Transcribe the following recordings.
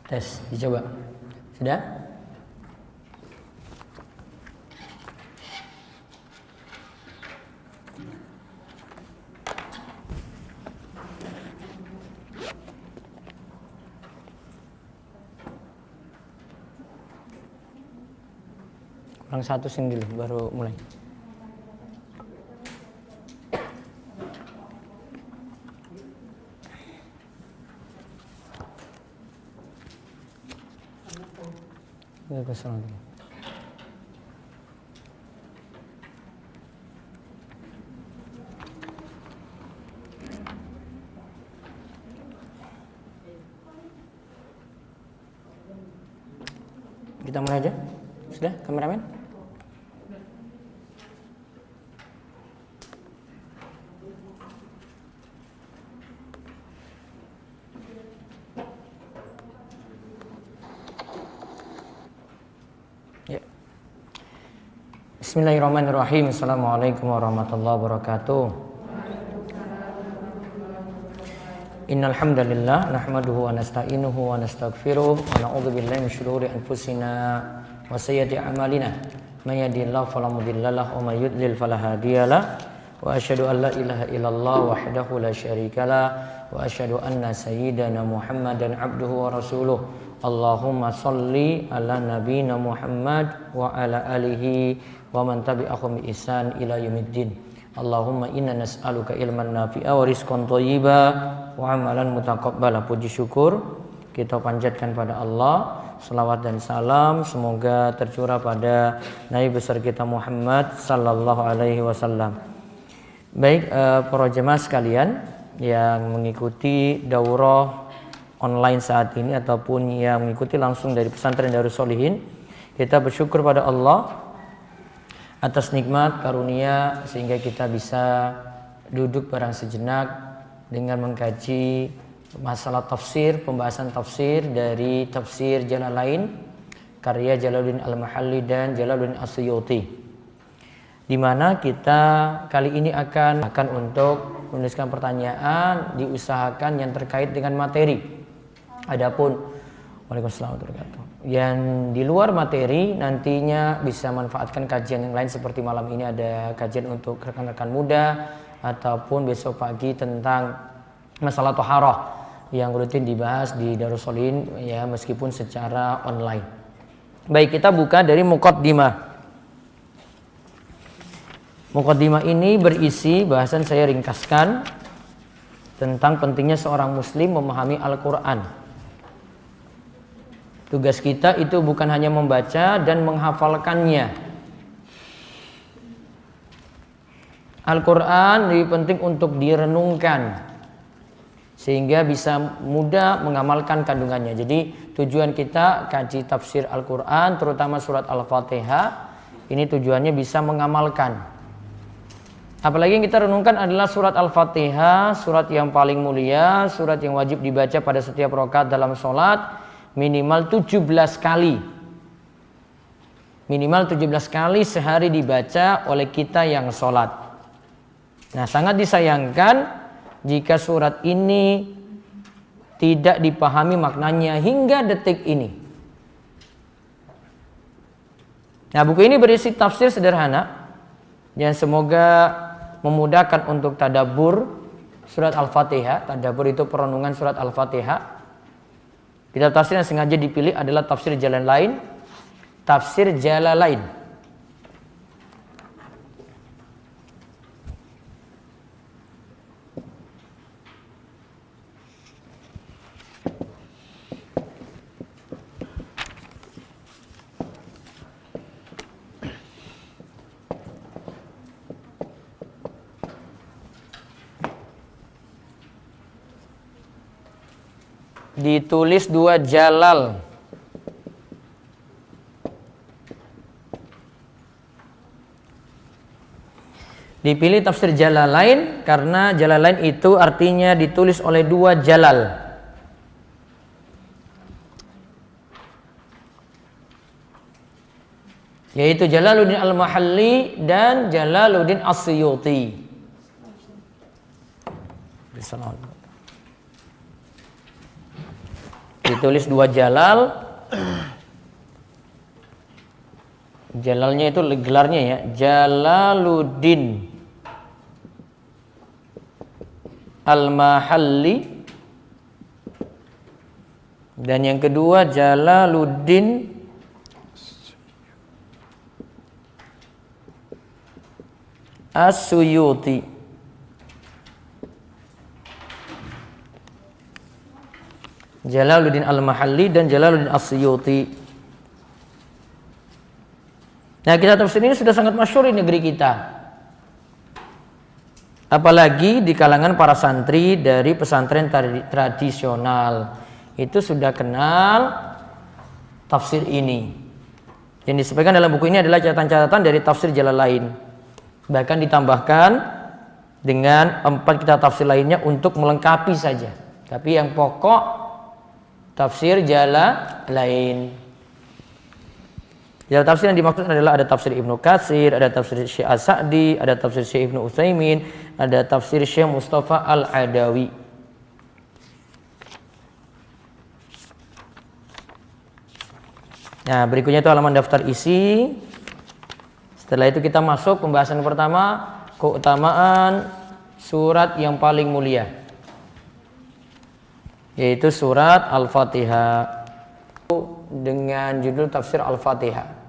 Tes, dicoba. Sudah? Kurang satu sing dulu, baru mulai. Waalaikumsalam. Kita mulai aja. Sudah, kameramen? Bismillahirrahmanirrahim. Assalamualaikum warahmatullahi wabarakatuh. Innal hamdalillah nahmaduhu wa nasta'inuhu wa nastaghfiruh wa na'udzu billahi min shururi anfusina wa sayyiati a'malina. May yahdihillahu fala mudilla lahu wa may yudlil fala hadiyalah. Wa asyhadu an la ilaha illallah wahdahu la syarikalah wa asyhadu anna sayyidana Muhammadan abduhu wa rasuluh. Allahumma shalli ala nabiyyina Muhammad wa ala alihi wa man tabi'ahum bi ihsan ila yaumiddin. Allahumma inna nas'aluka ilman nafi'a wa rizqan thayyiba wa amalan mutaqabbala. Puji syukur kita panjatkan pada Allah, selawat dan salam semoga tercurah pada Nabi besar kita Muhammad sallallahu alaihi wasallam. Baik, para jemaah sekalian yang mengikuti daurah online saat ini ataupun yang mengikuti langsung dari pesantren Darus Sholihin, kita bersyukur pada Allah atas nikmat karunia sehingga kita bisa duduk bareng sejenak dengan mengkaji masalah tafsir, pembahasan tafsir dari tafsir Jalalain karya Jalaluddin Al-Mahalli dan Jalaluddin As-Suyuti, di mana kita kali ini akan untuk menuliskan pertanyaan, diusahakan yang terkait dengan materi. Adapun Waalaikumsalam warahmatullahi wabarakatuh. Yang di luar materi nantinya bisa manfaatkan kajian yang lain seperti malam ini ada kajian untuk rekan-rekan muda ataupun besok pagi tentang masalah thaharah yang rutin dibahas di Darus Sholihin ya meskipun secara online. Baik, kita buka dari muqaddimah. Muqaddimah ini berisi bahasan saya ringkaskan tentang pentingnya seorang muslim memahami Al-Qur'an. Tugas kita itu bukan hanya membaca dan menghafalkannya. Al-Quran lebih penting untuk direnungkan sehingga bisa mudah mengamalkan kandungannya. Jadi tujuan kita kaji tafsir Al-Quran terutama surat Al-Fatihah ini tujuannya bisa mengamalkan. Apalagi yang kita renungkan adalah surat Al-Fatihah, surat yang paling mulia, surat yang wajib dibaca pada setiap rakaat dalam sholat minimal 17 kali. Minimal 17 kali sehari dibaca oleh kita yang sholat. Nah, sangat disayangkan jika surat ini tidak dipahami maknanya hingga detik ini. Nah, buku ini berisi tafsir sederhana yang semoga memudahkan untuk tadabbur surat Al-Fatihah. Tadabbur itu perenungan surat Al-Fatihah. Kitab tafsir yang sengaja dipilih adalah tafsir Jalalain tafsir Jalalain. Ditulis 2 jalal. Dipilih tafsir Jalalain karena Jalalain itu artinya ditulis oleh 2 jalal. Yaitu Jalaluddin Al-Mahalli dan Jalaluddin As-Suyuti. Ditulis 2 jalal. Jalalnya itu gelarnya ya, Jalaluddin Al-Mahalli, dan yang kedua Jalaluddin As-Suyuti. Jalaluddin Al-Mahalli dan Jalaluddin As-Suyuti. Nah, kitab tafsir ini sudah sangat masyhur di negeri kita. Apalagi di kalangan para santri dari pesantren tradisional. Itu sudah kenal tafsir ini. Yang disampaikan dalam buku ini adalah catatan-catatan dari tafsir Jalalain. Bahkan ditambahkan dengan 4 kitab tafsir lainnya untuk melengkapi saja. Tapi yang pokok tafsir Jalalain. Jalan tafsir yang dimaksud adalah ada tafsir Ibnu Katsir, ada tafsir Syekh As-Sa'di, ada tafsir Syekh Ibnu Utsaimin, ada tafsir Syekh Mustafa Al-Adawi. Nah, berikutnya itu halaman daftar isi. Setelah itu kita masuk pembahasan pertama, keutamaan surat yang paling mulia, yaitu surat Al-Fatihah, dengan judul tafsir Al-Fatihah.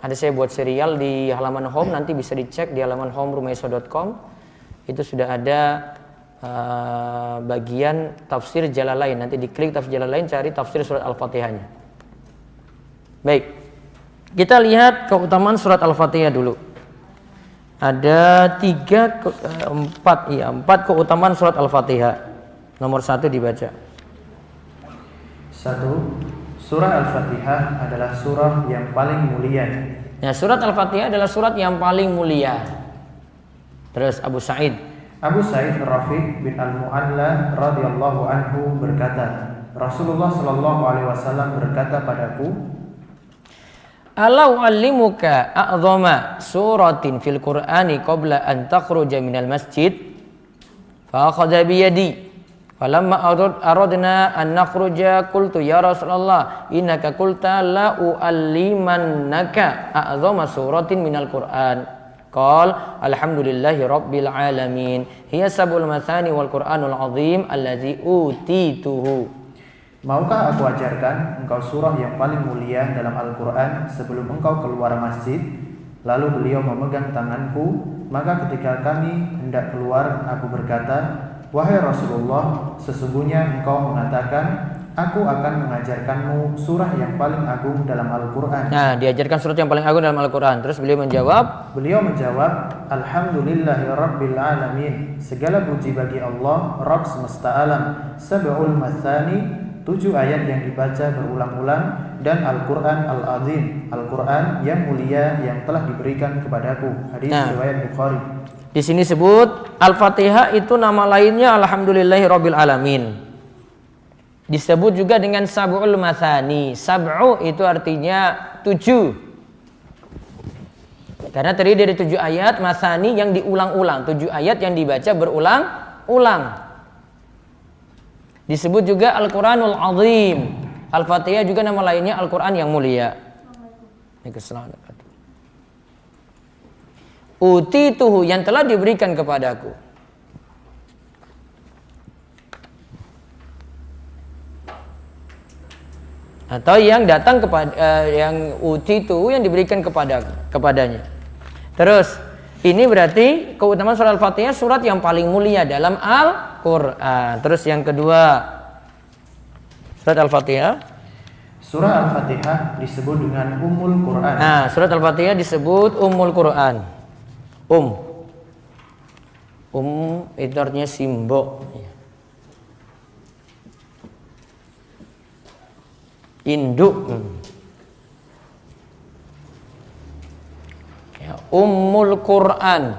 Ada saya buat serial di halaman home, nanti bisa dicek di halaman home rumaiso.com. Itu sudah ada bagian tafsir Jalalain. Nanti diklik tafsir Jalalain, cari tafsir surat Al-Fatihahnya. Baik, kita lihat keutamaan surat Al-Fatihah dulu. Ada 4 keutamaan surat Al-Fatihah. Nomor 1 dibaca. 1. Surah Al-Fatihah adalah surah yang paling mulia. Ya, surat Al-Fatihah adalah surat yang paling mulia. Terus Abu Sa'id Rafiq bin Al-Mu'alla radhiyallahu anhu berkata, Rasulullah sallallahu alaihi wasallam berkata padaku, Ala u'allimuka a'zama suratin fil Qur'ani qabla an takhruja minal masjid? Fa akhadha bi yadi. Falamma aradna an nakhruja qultu ya Rasulullah innaka qulta la u'allimannaka a'zama suratin minal Qur'an. Qal alhamdulillahi rabbil alamin. Hiya sabul mathani wal Qur'anul azim allazi utituhu. Maukah aku ajarkan engkau surah yang paling mulia dalam Al-Quran sebelum engkau keluar masjid? Lalu beliau memegang tanganku. Maka ketika kami hendak keluar, aku berkata, wahai Rasulullah, sesungguhnya engkau mengatakan, aku akan mengajarkanmu surah yang paling agung dalam Al-Quran. Nah, diajarkan surat yang paling agung dalam Al-Quran. Terus beliau menjawab, Alhamdulillahi Rabbil Alamin. Segala puji bagi Allah, Rabb semesta alam. Sab'ul mathani, 7 ayat yang dibaca berulang-ulang, dan Al-Quran Al-Azim, Al-Quran yang mulia yang telah diberikan kepadaku. Hadis riwayat Bukhari. Di sini sebut Al-Fatihah itu nama lainnya Alhamdulillahi Rabbil Alamin. Disebut juga dengan Sab'ul Mathani. Sab'u itu artinya 7. Karena terdiri dari 7 ayat, Mathani yang diulang-ulang. 7 ayat yang dibaca berulang-ulang. Disebut juga Al-Quranul Azim. Al-Fatihah juga nama lainnya Al-Quran yang mulia. Utituhu, yang telah diberikan kepadaku. atau yang datang kepada yang utitu, yang diberikan kepadanya. Terus ini berarti keutamaan surat Al-Fatihah, surat yang paling mulia dalam Al-Qur'an. Terus yang kedua, surat Al-Fatihah. Surah Al-Fatihah disebut dengan Ummul Quran. Nah, surat Al-Fatihah disebut Ummul Quran. Itu artinya simbol. Induk. Ya, Ummul Quran.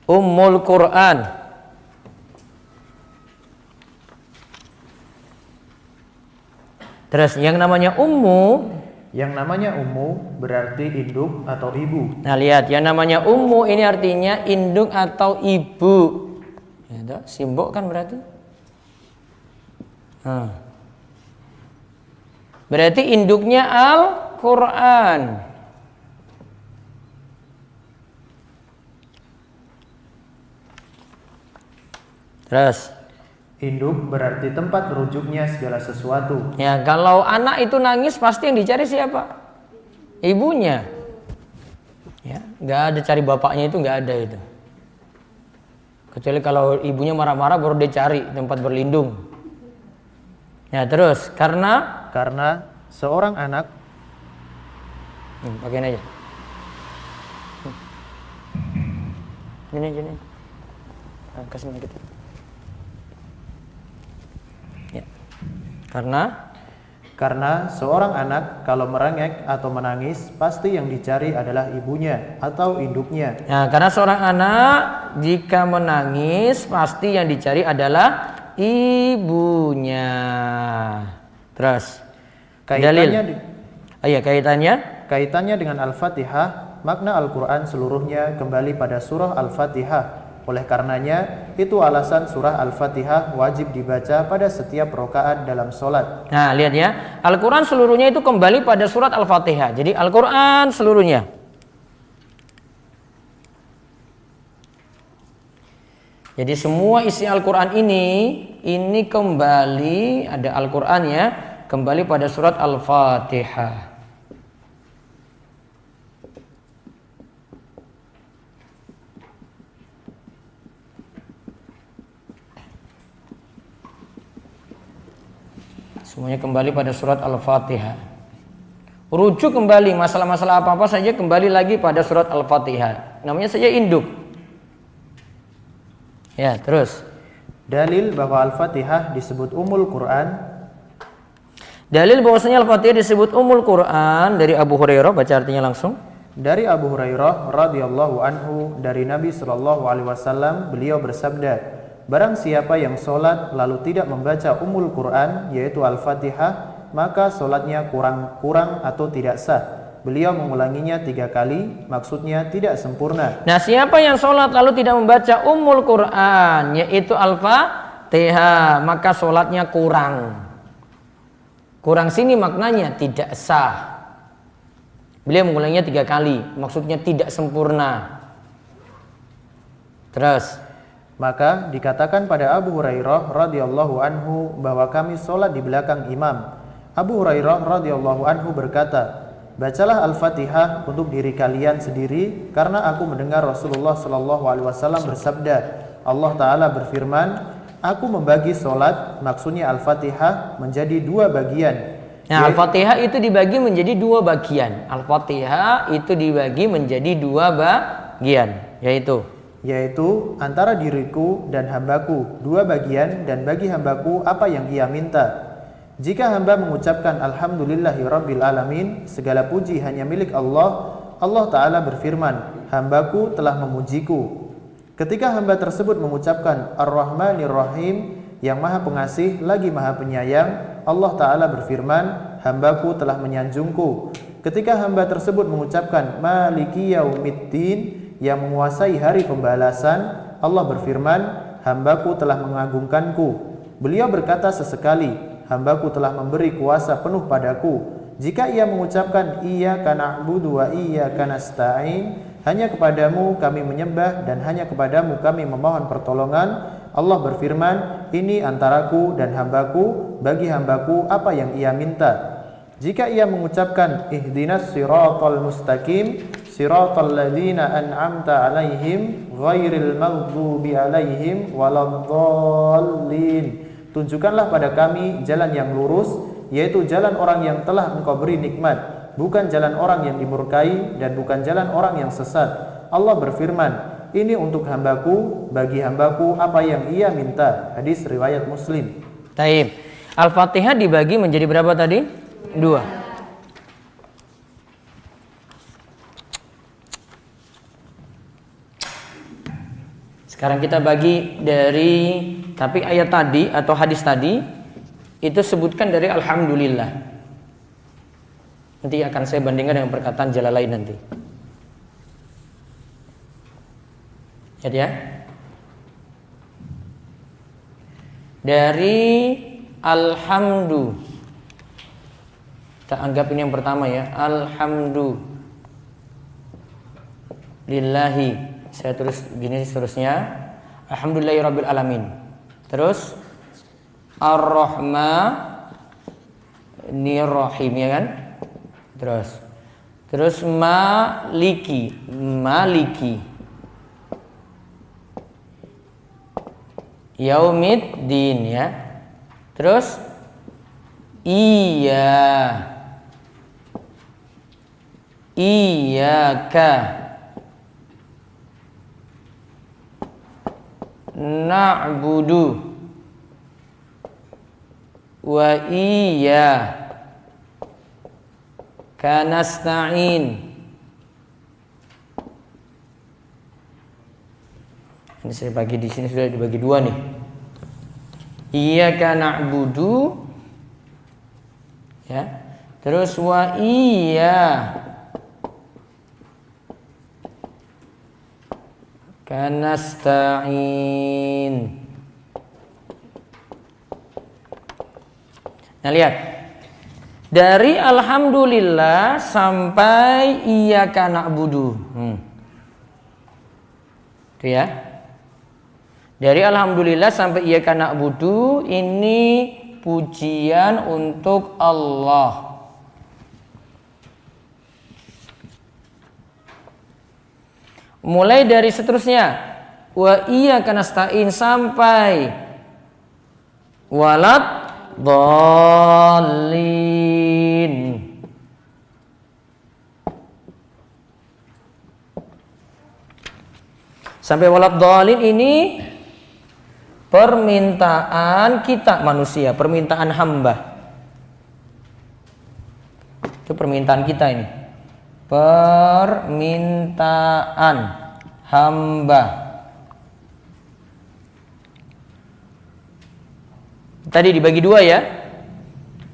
Ummul Quran. Terus yang namanya ummu, berarti induk atau ibu. Nah, lihat, yang namanya ummu ini artinya induk atau ibu. Ya, simbol kan berarti. Berarti induknya Al-Quran. Terus induk berarti tempat merujuknya segala sesuatu. Ya, kalau anak itu nangis pasti yang dicari siapa? Ibunya. Ya, nggak ada cari bapaknya, itu nggak ada itu. Kecuali kalau ibunya marah-marah baru dia cari tempat berlindung. Ya, terus karena seorang anak pakein aja. Ini. Kasih kita. Ya. Karena seorang anak kalau merengek atau menangis pasti yang dicari adalah ibunya atau induknya. Nah, karena seorang anak jika menangis pasti yang dicari adalah ibunya. Terus kaitannya dengan Al-Fatihah, makna Al-Quran seluruhnya kembali pada surah Al-Fatihah. Oleh karenanya, itu alasan surah Al-Fatihah wajib dibaca pada setiap rakaat dalam sholat. Nah, lihat ya, Al-Quran seluruhnya itu kembali pada surat Al-Fatihah. Jadi Al-Quran seluruhnya. Jadi semua isi Al-Quran ini kembali, ada Al-Quran ya, kembali pada surat Al-Fatihah. Semuanya kembali pada surat Al-Fatihah. Rujuk kembali masalah-masalah apa-apa saja kembali lagi pada surat Al-Fatihah. Namanya saja induk. Ya, terus. Dalil bahwa Al-Fatihah disebut Ummul Quran. Dalil bahwasanya Al-Fatihah disebut Ummul Quran dari Abu Hurairah, baca artinya langsung. Dari Abu Hurairah radhiyallahu anhu, dari Nabi sallallahu alaihi wasallam, beliau bersabda, barang siapa yang sholat lalu tidak membaca Ummul Quran, yaitu Al-Fatihah, maka sholatnya kurang atau tidak sah. Beliau mengulanginya 3 kali, maksudnya tidak sempurna. Nah, siapa yang sholat lalu tidak membaca Ummul Quran, yaitu Al-Fatihah, maka sholatnya kurang. Kurang sini maknanya tidak sah. Beliau mengulanginya 3 kali, maksudnya tidak sempurna. Terus, maka dikatakan pada Abu Hurairah radhiyallahu anhu bahwa kami sholat di belakang imam. Abu Hurairah radhiyallahu anhu berkata, bacalah Al-Fatihah untuk diri kalian sendiri, karena aku mendengar Rasulullah sallallahu alaihi wasallam bersabda, Allah Ta'ala berfirman, aku membagi sholat, maksudnya Al-Fatihah, menjadi 2 bagian. Nah, Al-Fatihah itu dibagi menjadi 2 bagian. Al-Fatihah itu dibagi menjadi 2 bagian, yaitu antara diriku dan hambaku 2 bagian, dan bagi hambaku apa yang ia minta. Jika hamba mengucapkan Alhamdulillahi Rabbil Alamin, segala puji hanya milik Allah, Allah Ta'ala berfirman, hambaku telah memujiku. Ketika hamba tersebut mengucapkan Ar-Rahmanir Rahim, yang maha pengasih lagi maha penyayang, Allah Ta'ala berfirman, hambaku telah menyanjungku. Ketika hamba tersebut mengucapkan Maliki Yaumiddin, yang menguasai hari pembalasan, Allah berfirman, hambaku telah mengagungkanku. Beliau berkata sesekali, hambaku telah memberi kuasa penuh padaku. Jika ia mengucapkan iyyaka na'budu wa iyyaka nasta'in, hanya kepadamu kami menyembah dan hanya kepadamu kami memohon pertolongan, Allah berfirman, ini antaraku dan hambaku, bagi hambaku apa yang ia minta. Jika ia mengucapkan ihdinas siratal mustaqim, siratal ladzina an'amta alaihim ghairil maghdubi alaihim waladdallin, tunjukkanlah pada kami jalan yang lurus, yaitu jalan orang yang telah Engkau beri nikmat, bukan jalan orang yang dimurkai dan bukan jalan orang yang sesat. Allah berfirman, ini untuk hambaku, bagi hambaku apa yang ia minta. Hadis riwayat Muslim. Taib. Al-Fatihah dibagi menjadi berapa tadi? 2. Sekarang kita bagi dari, tapi ayat tadi atau hadis tadi itu sebutkan dari alhamdulillah. Nanti akan saya bandingkan dengan perkataan Jalalain nanti. Ya. Dari alhamdu, kita anggap ini yang pertama ya. Alhamdulillahi, saya tulis gini seterusnya. Alhamdulillahirabbil alamin. Terus Ar-Rahmanir-Rahim, ya kan? Terus Maliki. Yaumiddin, ya. Terus Iyyaka na'budu wa iyyaka nasta'in. Ini saya bagi di sini sudah dibagi 2 nih. Iyyaka na'budu, ya. Terus wa iyyaka nasta'in. Nah, lihat. Dari alhamdulillah sampai iyyaka na'budu. Itu ya. Dari alhamdulillah sampai iyyaka na'budu, ini pujian untuk Allah. Mulai dari seterusnya wa iyyaka nasta'in sampai walad dhalin. Sampai walad dhalin ini permintaan kita manusia, permintaan hamba. Itu permintaan kita ini. Permintaan hamba. Tadi dibagi 2 ya.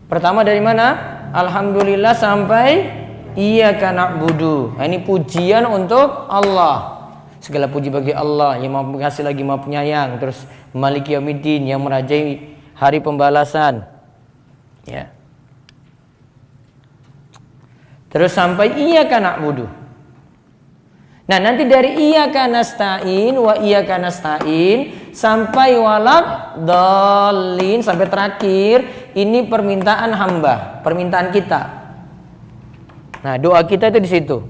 Pertama dari mana? Alhamdulillah sampai iyyaka na'budu. Nah, ini pujian untuk Allah. Segala puji bagi Allah yang Maha Pengasih lagi Maha Penyayang. Terus Maliki Yaumiddin, yang merajai hari pembalasan. Ya. Terus sampai iyyaka na'budu. Nah, nanti dari iyyaka nasta'in wa iyyaka nasta'in sampai walad dhalin sampai terakhir, ini permintaan hamba, permintaan kita. Nah, doa kita itu di situ.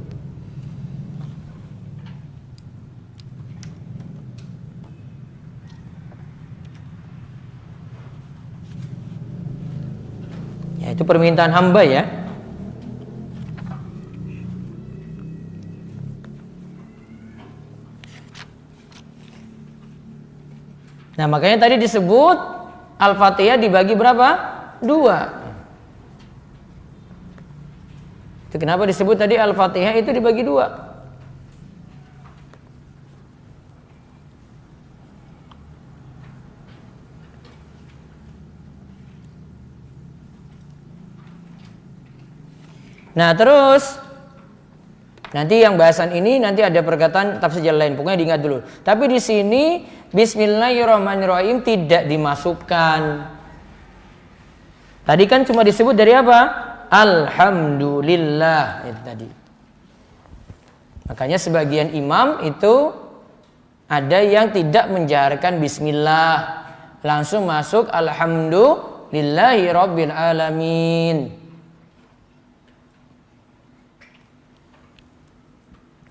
Ya, itu permintaan hamba ya. Nah, makanya tadi disebut Al-Fatihah dibagi berapa? 2. Itu kenapa disebut tadi Al-Fatihah itu dibagi 2. Nah, terus nanti yang bahasan ini nanti ada perkataan tafsir lain, pokoknya diingat dulu. Tapi di sini Bismillahirrahmanirrahim tidak dimasukkan. Tadi kan cuma disebut dari apa? alhamdulillah. Itu tadi. Makanya sebagian imam itu ada yang tidak menjaharkan bismillah, langsung masuk alhamdulillahi rabbil alamin.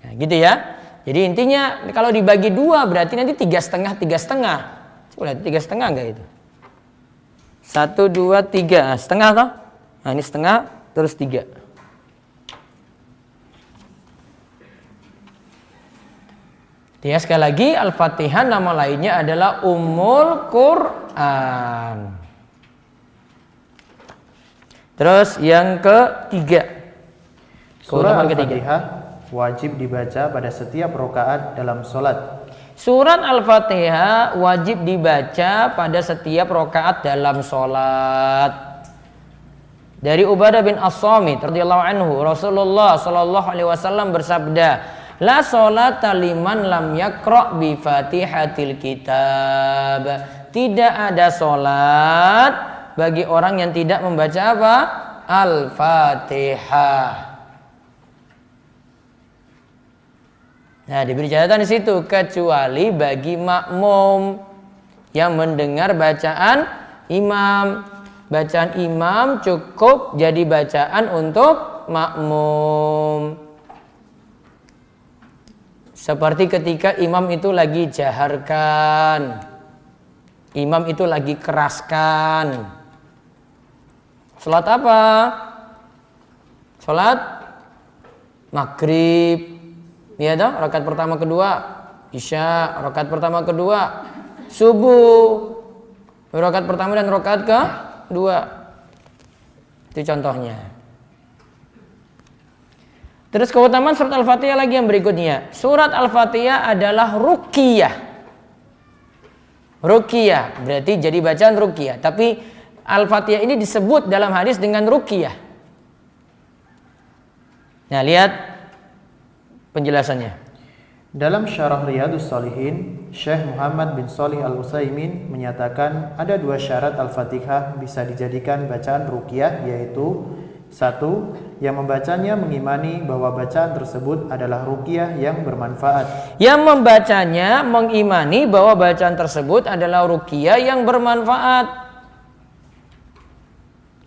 Nah, gitu ya. Jadi intinya kalau dibagi dua berarti nanti 3,5. Coba lihat 3,5 enggak itu? 1, 2, 3. Setengah toh? Nah, ini setengah terus 3. Ya, sekali lagi Al-Fatihah nama lainnya adalah Ummul Quran. Terus yang ketiga, surah Al-Fatihah wajib dibaca pada setiap rakaat dalam sholat. Surat Al-Fatihah wajib dibaca pada setiap rakaat dalam sholat. Dari Ubadah bin As-Samit radhiyallahu anhu, Rasulullah sallallahu alaihi wasallam bersabda, la sholata liman lam yaqra' bi Fatihatil kitab. Tidak ada sholat bagi orang yang tidak membaca apa? Al-Fatihah. Nah, diberi catatan di situ, kecuali bagi makmum yang mendengar bacaan imam. Bacaan imam cukup jadi bacaan untuk makmum. Seperti ketika imam itu lagi jaharkan, imam itu lagi keraskan. Salat apa? Salat maghrib, ya toh? Rakaat pertama kedua, isya, rakaat pertama kedua, subuh, rakaat pertama dan rakaat kedua. Itu contohnya. Terus keutamaan surat Al-Fatihah lagi yang berikutnya. Surat Al-Fatihah adalah ruqyah. Ruqyah berarti jadi bacaan ruqyah. Tapi Al-Fatihah ini disebut dalam hadis dengan ruqyah. Nah, lihat penjelasannya. Dalam syarah Riyadhus Shalihin, Syekh Muhammad bin Shalih Al-Utsaimin menyatakan ada 2 syarat Al-Fatihah bisa dijadikan bacaan ruqyah, yaitu 1. Yang membacanya mengimani bahwa bacaan tersebut adalah ruqyah yang bermanfaat. Yang membacanya mengimani bahwa bacaan tersebut adalah ruqyah yang bermanfaat.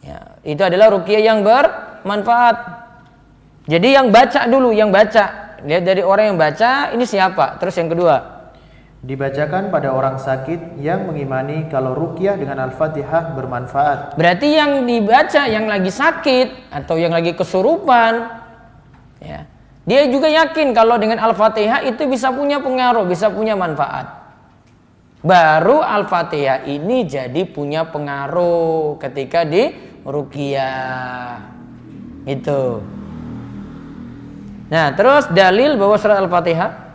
Ya, itu adalah ruqyah yang bermanfaat. Jadi yang baca dulu, yang baca. Lihat dari orang yang baca, ini siapa? Terus yang kedua, dibacakan pada orang sakit yang mengimani kalau ruqyah dengan Al-Fatihah bermanfaat. Berarti yang dibaca yang lagi sakit atau yang lagi kesurupan, ya, dia juga yakin kalau dengan Al-Fatihah itu bisa punya pengaruh, bisa punya manfaat. Baru Al-Fatihah ini jadi punya pengaruh ketika di ruqyah. Itu. Nah, terus dalil bahwa surat Al-Fatihah,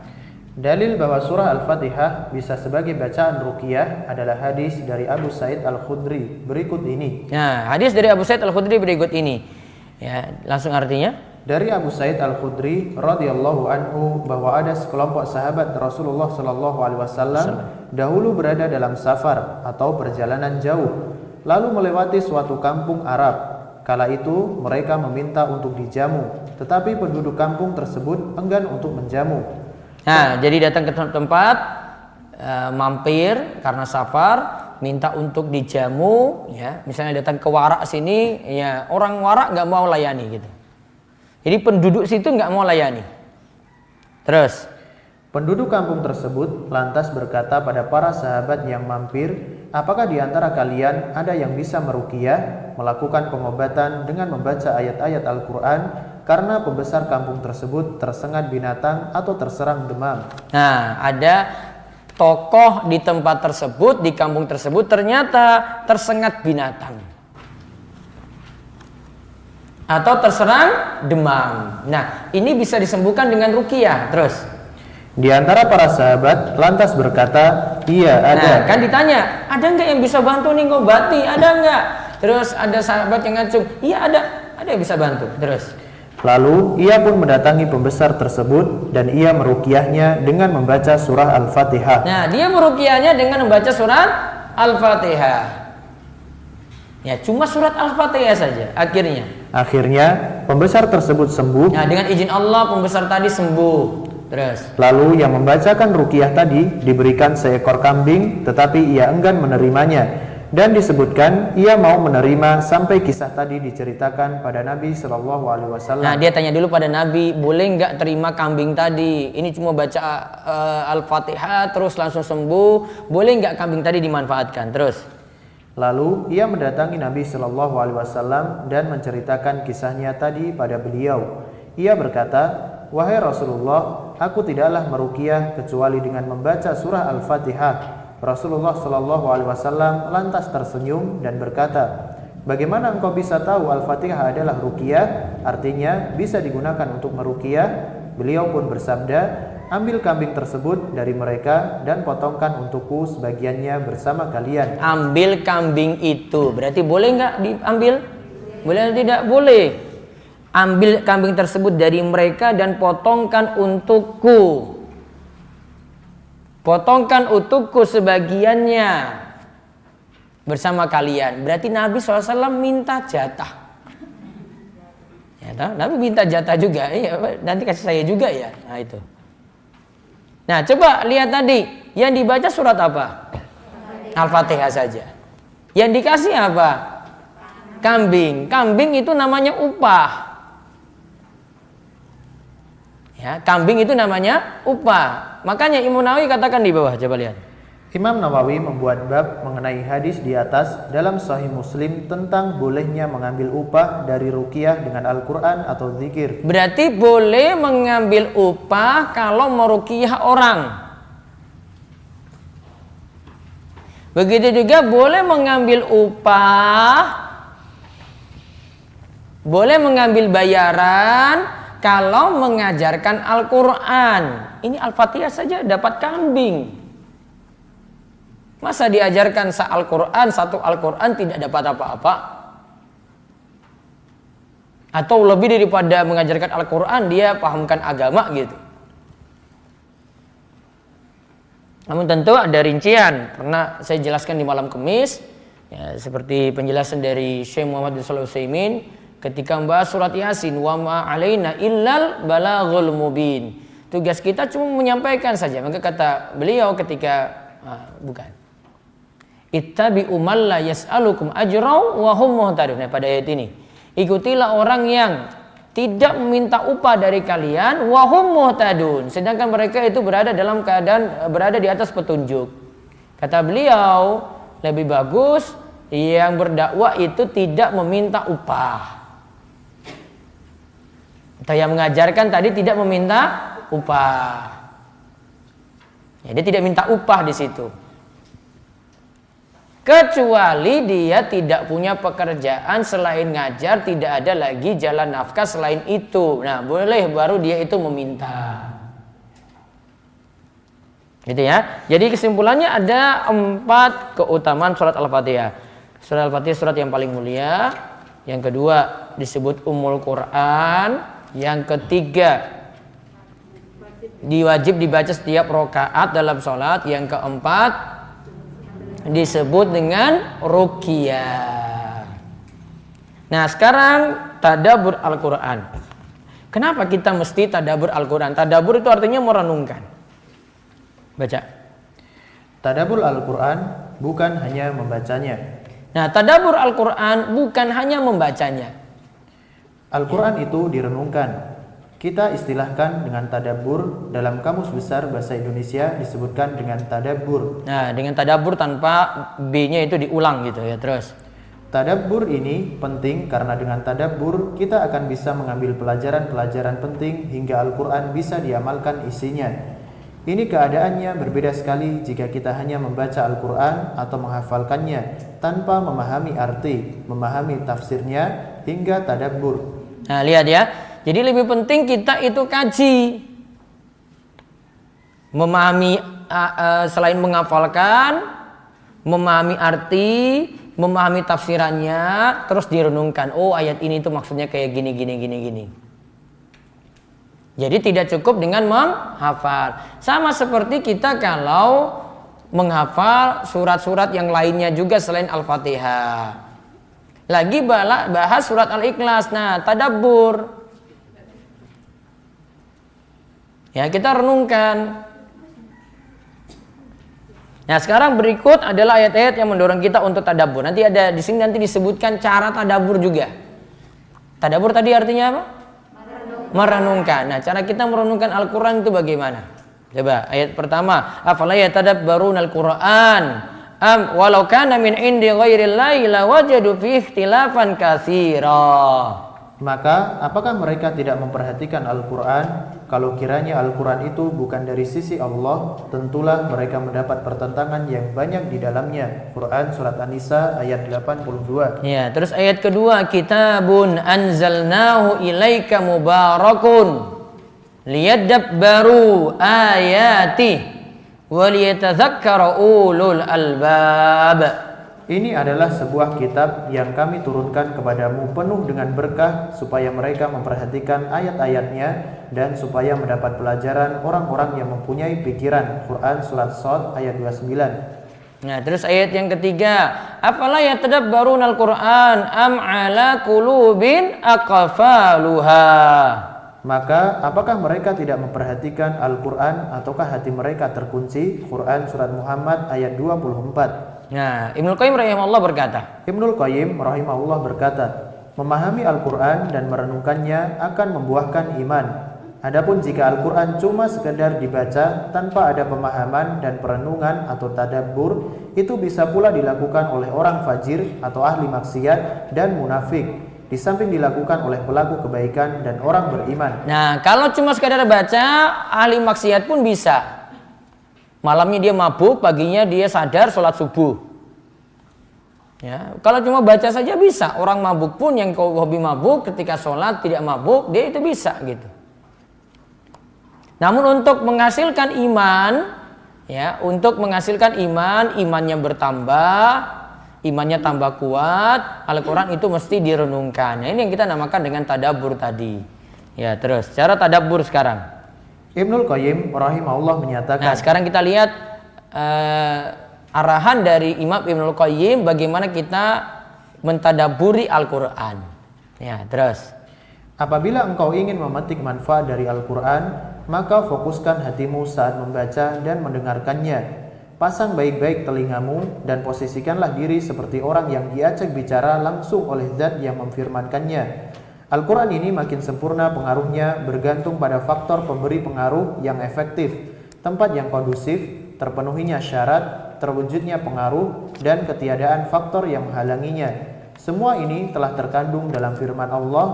dalil bahwa surah Al-Fatihah bisa sebagai bacaan ruqyah adalah hadis dari Abu Sa'id Al-Khudri berikut ini. Nah, hadis dari Abu Sa'id Al-Khudri berikut ini. Ya, langsung artinya. Dari Abu Sa'id Al-Khudri radhiyallahu anhu bahwa ada sekelompok sahabat Rasulullah sallallahu alaihi wasallam dahulu berada dalam safar atau perjalanan jauh, lalu melewati suatu kampung Arab. Kala itu mereka meminta untuk dijamu, tetapi penduduk kampung tersebut enggan untuk menjamu. Nah, jadi datang ke tempat mampir karena safar, minta untuk dijamu, ya. Misalnya datang ke Warak sini, ya orang Warak nggak mau layani gitu. Jadi penduduk situ nggak mau layani. Terus penduduk kampung tersebut lantas berkata pada para sahabat yang mampir, apakah di antara kalian ada yang bisa meruqyah, melakukan pengobatan dengan membaca ayat-ayat Al-Quran karena pembesar kampung tersebut tersengat binatang atau terserang demam? Nah, ada tokoh di tempat tersebut, di kampung tersebut ternyata tersengat binatang atau terserang demam. Nah, ini bisa disembuhkan dengan ruqyah. Terus di antara para sahabat lantas berkata, iya ada. Nah, kan ditanya, ada nggak yang bisa bantu nih ngobati? Ada nggak? Terus ada sahabat yang ngacung, iya ada yang bisa bantu. Terus lalu ia pun mendatangi pembesar tersebut dan ia meruqyahnya dengan membaca surah Al-Fatihah. Nah, dia meruqyahnya dengan membaca surah Al-Fatihah. Ya, cuma surat Al-Fatihah saja akhirnya. Akhirnya pembesar tersebut sembuh. Nah, dengan izin Allah pembesar tadi sembuh. Terus. Lalu yang membacakan ruqyah tadi diberikan seekor kambing, tetapi ia enggan menerimanya. Dan disebutkan ia mau menerima sampai kisah tadi diceritakan pada Nabi Shallallahu Alaihi Wasallam. Nah, dia tanya dulu pada Nabi, boleh nggak terima kambing tadi? Ini cuma baca Al-Fatihah terus langsung sembuh. Boleh nggak kambing tadi dimanfaatkan? Terus. Lalu ia mendatangi Nabi Shallallahu Alaihi Wasallam dan menceritakan kisahnya tadi pada beliau. Ia berkata, wahai Rasulullah, aku tidaklah meruqyah kecuali dengan membaca surah Al-Fatihah. Rasulullah Shallallahu Alaihi Wasallam lantas tersenyum dan berkata, bagaimana engkau bisa tahu Al-Fatihah adalah ruqyah? Artinya bisa digunakan untuk meruqyah. Beliau pun bersabda, ambil kambing tersebut dari mereka dan potongkan untukku sebagiannya bersama kalian. Ambil kambing itu, berarti boleh nggak diambil? Boleh atau tidak? Boleh. Ambil kambing tersebut dari mereka dan potongkan untukku. Potongkan untukku sebagiannya bersama kalian. Berarti Nabi SAW minta jatah. Ya, Nabi minta jatah juga. Iya, nanti kasih saya juga ya. Nah itu. Nah coba lihat tadi. Yang dibaca surat apa? Al-Fatihah saja. Yang dikasih apa? Kambing. Kambing itu namanya upah. Ya, kambing itu namanya upah. Makanya Imam Nawawi katakan di bawah, coba lihat. Imam Nawawi membuat bab mengenai hadis di atas dalam Sahih Muslim tentang bolehnya mengambil upah dari ruqyah dengan Al-Quran atau zikir. Berarti boleh mengambil upah kalau meruqyah orang. Begitu juga boleh mengambil upah, boleh mengambil bayaran kalau mengajarkan Al-Quran. Ini Al-Fatihah saja dapat kambing. Masa diajarkan Al-Quran, satu Al-Quran tidak dapat apa-apa? Atau lebih daripada mengajarkan Al-Quran, dia pahamkan agama gitu. Namun tentu ada rincian. Pernah saya jelaskan di malam Kamis, ya, seperti penjelasan dari Syekh Muhammad bin Shalih Al-Utsaimin ketika membahas surat Yasin, wa ma alaina illal balaghul mubin. Tugas kita cuma menyampaikan saja. Maka kata beliau ketika bukan. Ittabi'u man la yas'alukum ajra wa hum muhtadun. Nah, pada ayat ini, ikutilah orang yang tidak meminta upah dari kalian wa hum muhtadun, sedangkan mereka itu berada dalam keadaan berada di atas petunjuk. Kata beliau, lebih bagus yang berdakwah itu tidak meminta upah. Atau yang mengajarkan tadi tidak meminta upah. Ya, dia tidak minta upah di situ. Kecuali dia tidak punya pekerjaan selain ngajar, tidak ada lagi jalan nafkah selain itu. Nah, boleh baru dia itu meminta. Gitu ya. Jadi kesimpulannya ada 4 keutamaan surat Al-Fatihah. Surat Al-Fatihah surat yang paling mulia. Yang kedua disebut Ummul Quran. Yang ketiga diwajib dibaca setiap rakaat dalam sholat. Yang keempat disebut dengan ruqyah. Nah sekarang tadabbur Al-Quran. Kenapa kita mesti tadabbur Al-Quran? Tadabbur itu artinya merenungkan. Baca. Tadabbur Al-Quran bukan hanya membacanya. Nah tadabbur Al-Quran bukan hanya membacanya. Al-Quran itu direnungkan. Kita istilahkan dengan tadabbur. Dalam Kamus Besar Bahasa Indonesia disebutkan dengan tadabbur. Nah, dengan tadabbur tanpa B-nya itu diulang gitu ya, terus. Tadabbur ini penting karena dengan tadabbur kita akan bisa mengambil pelajaran-pelajaran penting hingga Al-Quran bisa diamalkan isinya. Ini keadaannya berbeda sekali jika kita hanya membaca Al-Quran atau menghafalkannya tanpa memahami arti, memahami tafsirnya hingga tadabbur. Nah, lihat ya. Jadi lebih penting kita itu kaji. Memahami selain menghafalkan, memahami arti, memahami tafsirannya, terus direnungkan. Oh, ayat ini tuh maksudnya kayak gini. Jadi tidak cukup dengan menghafal. Sama seperti kita kalau menghafal surat-surat yang lainnya juga selain Al-Fatihah. Lagi bahas surat Al-Ikhlas. Nah, tadabbur. Ya, kita renungkan. Nah, sekarang berikut adalah ayat-ayat yang mendorong kita untuk tadabbur. Nanti ada di sini nanti disebutkan cara tadabbur juga. Tadabbur tadi artinya apa? Merenungkan. Nah, cara kita merenungkan Al-Qur'an itu bagaimana? Coba ayat pertama, afala yatadabbaruna al-Qur'an am walau kana min indi ghairillahi lawajadu fi ikhtilafan katsira. Maka apakah mereka tidak memperhatikan Al-Qur'an? Kalau kiranya Al-Qur'an itu bukan dari sisi Allah, tentulah mereka mendapat pertentangan yang banyak di dalamnya. Quran surat An-Nisa ayat 82. Ya, terus ayat kedua, kitabun anzalnahu ilaika mubarakun liyadabbaru ayati waliyatadzakkara ulul albab. Ini adalah sebuah kitab yang kami turunkan kepadamu penuh dengan berkah supaya mereka memperhatikan ayat-ayatnya dan supaya mendapat pelajaran orang-orang yang mempunyai pikiran. Quran surat Shad ayat 29. Nah, terus ayat yang ketiga, afala yatadabbarunal Qur'an am ala qulubin aqfaluha. Maka apakah mereka tidak memperhatikan Al-Qur'an ataukah hati mereka terkunci? Quran surat Muhammad ayat 24. Nah, Ibnul Qayyim rahimahullah berkata, Ibnul Qayyim rahimahullah berkata, memahami Al-Qur'an dan merenungkannya akan membuahkan iman. Adapun jika Al-Qur'an cuma sekedar dibaca tanpa ada pemahaman dan perenungan atau tadabbur, itu bisa pula dilakukan oleh orang fajir atau ahli maksiat dan munafik, di samping dilakukan oleh pelaku kebaikan dan orang beriman. Nah, kalau cuma sekadar baca, ahli maksiat pun bisa. Malamnya dia mabuk, paginya dia sadar sholat subuh. Ya, kalau cuma baca saja bisa. Orang mabuk pun yang hobi mabuk ketika sholat tidak mabuk, dia itu bisa gitu. Namun untuk menghasilkan iman, ya, untuk menghasilkan iman, imannya bertambah, imannya tambah kuat, Al-Quran itu mesti direnungkan. Nah, ini yang kita namakan dengan tadabbur tadi. Ya, terus cara tadabbur sekarang. Ibnul Qayyim rahimahullah menyatakan. Nah, sekarang kita lihat arahan dari Imam Ibnul Qayyim bagaimana kita mentadabburi Al-Quran. Ya, terus. Apabila engkau ingin memetik manfaat dari Al-Quran, maka fokuskan hatimu saat membaca dan mendengarkannya. Pasang baik-baik telingamu dan posisikanlah diri seperti orang yang diajak bicara langsung oleh Zat yang memfirmankannya. Al-Quran ini makin sempurna pengaruhnya bergantung pada faktor pemberi pengaruh yang efektif, tempat yang kondusif, terpenuhinya syarat, terwujudnya pengaruh, dan ketiadaan faktor yang menghalanginya. Semua ini telah terkandung dalam firman Allah,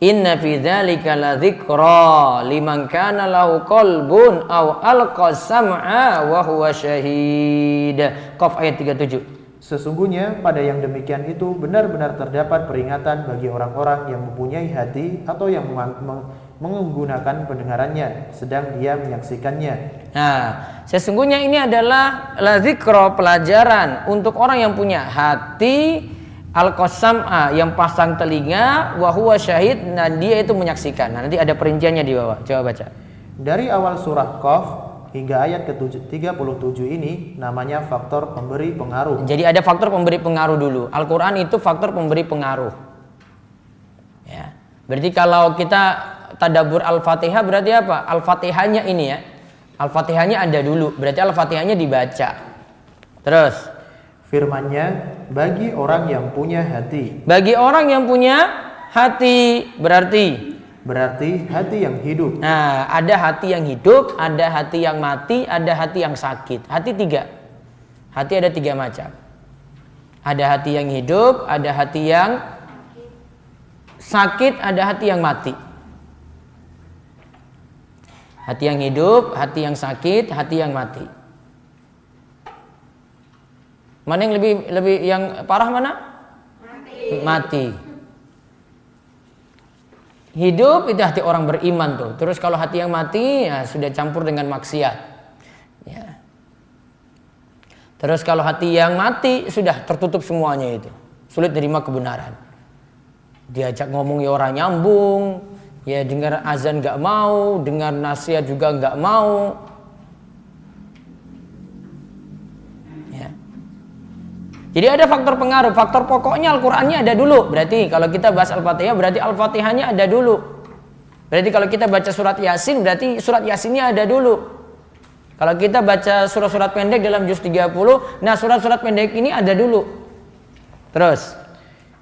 Inna fi dzalika ladzikra liman kana lahu qalbun aw alqa sam'a wa huwa syahid. Qaf ayat 37. Sesungguhnya pada yang demikian itu benar-benar terdapat peringatan bagi orang-orang yang mempunyai hati atau yang menggunakan pendengarannya sedang dia menyaksikannya. Nah, sesungguhnya ini adalah ladzikra, pelajaran untuk orang yang punya hati, al-qasam'a, yang pasang telinga, wa huwa syahid, nah dia itu menyaksikan. Nah, nanti ada perinciannya di bawah. Coba baca. Dari awal surah Qaf hingga ayat ke-37 ini namanya faktor pemberi pengaruh. Jadi ada faktor pemberi pengaruh dulu. Al-Quran itu faktor pemberi pengaruh. Ya. Berarti kalau kita tadabbur Al-Fatihah berarti apa? Al-Fatihahnya ini ya. Al-Fatihahnya ada dulu. Berarti Al-Fatihahnya dibaca. Terus. Firman-Nya bagi orang yang punya hati. Bagi orang yang punya hati berarti hati yang hidup. Nah, ada hati yang hidup, ada hati yang mati, ada hati yang sakit. Hati tiga. Hati ada tiga macam. Ada hati yang hidup, ada hati yang sakit, ada hati yang mati. Hati yang hidup, hati yang sakit, hati yang mati. Mana yang lebih yang parah mana? Mati. Hidup itu hati orang beriman tuh. Terus kalau hati yang mati ya sudah campur dengan maksiat. Ya. Terus kalau hati yang mati sudah tertutup semuanya itu. Sulit terima kebenaran. Diajak ngomong ya orang nyambung, ya dengar azan nggak mau, dengar nasihat juga nggak mau. Ya. Jadi ada faktor pengaruh. Faktor pokoknya Al-Qur'annya ada dulu. Berarti kalau kita bahas Al-Fatihah berarti Al-Fatihahnya ada dulu. Berarti kalau kita baca surat Yasin berarti surat Yasinnya ada dulu. Kalau kita baca surat-surat pendek dalam juz 30, nah surat-surat pendek ini ada dulu. Terus,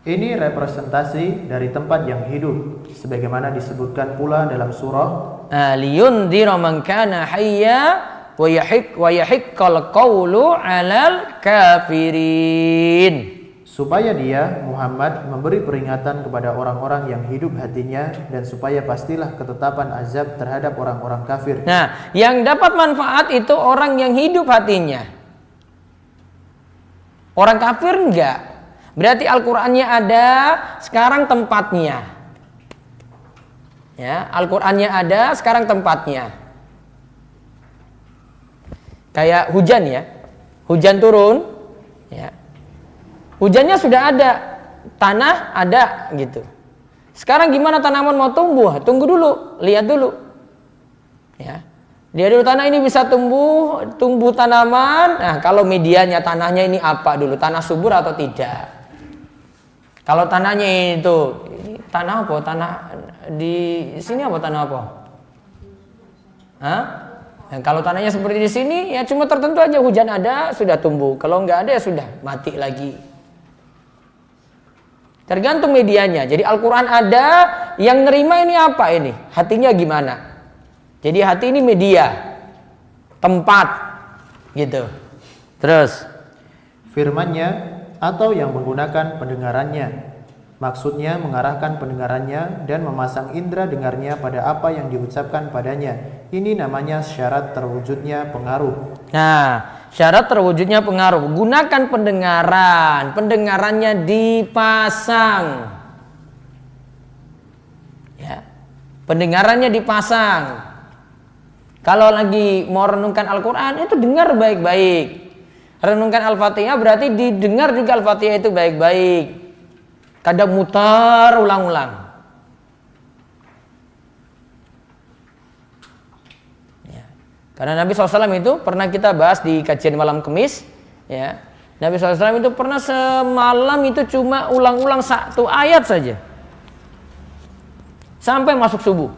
ini representasi dari tempat yang hidup, sebagaimana disebutkan pula dalam surah liyundhira man kana hayya wa yahiqqal qawlu 'alal kafirin. Supaya dia Muhammad memberi peringatan kepada orang-orang yang hidup hatinya dan supaya pastilah ketetapan azab terhadap orang-orang kafir. Nah, yang dapat manfaat itu orang yang hidup hatinya. Orang kafir enggak. Berarti Al-Qur'annya ada, sekarang tempatnya. Ya, Al-Qur'annya ada, sekarang tempatnya. Kayak hujan ya. Hujan turun, ya. Hujannya sudah ada, tanah ada gitu. Sekarang gimana tanaman mau tumbuh? Tunggu dulu, lihat dulu. Ya. Lihat dulu tanah ini bisa tumbuh tanaman. Nah, kalau medianya tanahnya ini apa dulu? Tanah subur atau tidak? Kalau tanahnya itu tanah apa? Tanah di sini apa tanah apa? Hah? Nah, kalau tanahnya seperti di sini ya cuma tertentu aja, hujan ada sudah tumbuh. Kalau nggak ada ya sudah mati lagi. Tergantung medianya. Jadi Al-Quran ada, yang nerima ini apa ini? Hatinya gimana? Jadi hati ini media, tempat, gitu. Terus firman-Nya atau yang menggunakan pendengarannya. Maksudnya mengarahkan pendengarannya dan memasang indera dengarnya pada apa yang diucapkan padanya. Ini namanya syarat terwujudnya pengaruh. Nah, syarat terwujudnya pengaruh. Gunakan pendengaran. Pendengarannya dipasang. Ya. Pendengarannya dipasang. Kalau lagi mau renungkan Al-Quran itu dengar baik-baik. Renungkan Al-Fatihah berarti didengar juga Al-Fatihah itu baik-baik. Kadang mutar ulang-ulang. Ya. Karena Nabi SAW itu pernah kita bahas di kajian malam Kemis. Ya. Nabi SAW itu pernah semalam itu cuma ulang-ulang satu ayat saja. Sampai masuk subuh.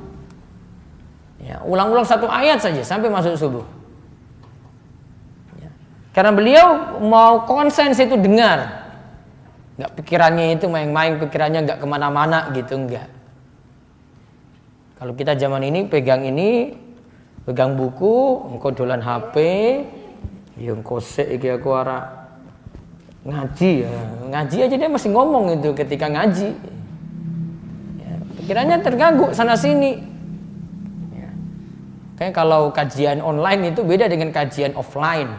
Ya, ulang-ulang satu ayat saja sampai masuk subuh. Ya. Karena beliau mau konsen itu dengar. Nggak pikirannya itu main-main, pikirannya nggak kemana-mana gitu, enggak. Kalau kita zaman ini pegang buku, engkau dolan HP, ya engkau iki aku arah ngaji ya. Ngaji aja dia masih ngomong itu ketika ngaji. Ya, pikirannya terganggu sana sini. Ya. Kayak kalau kajian online itu beda dengan kajian offline.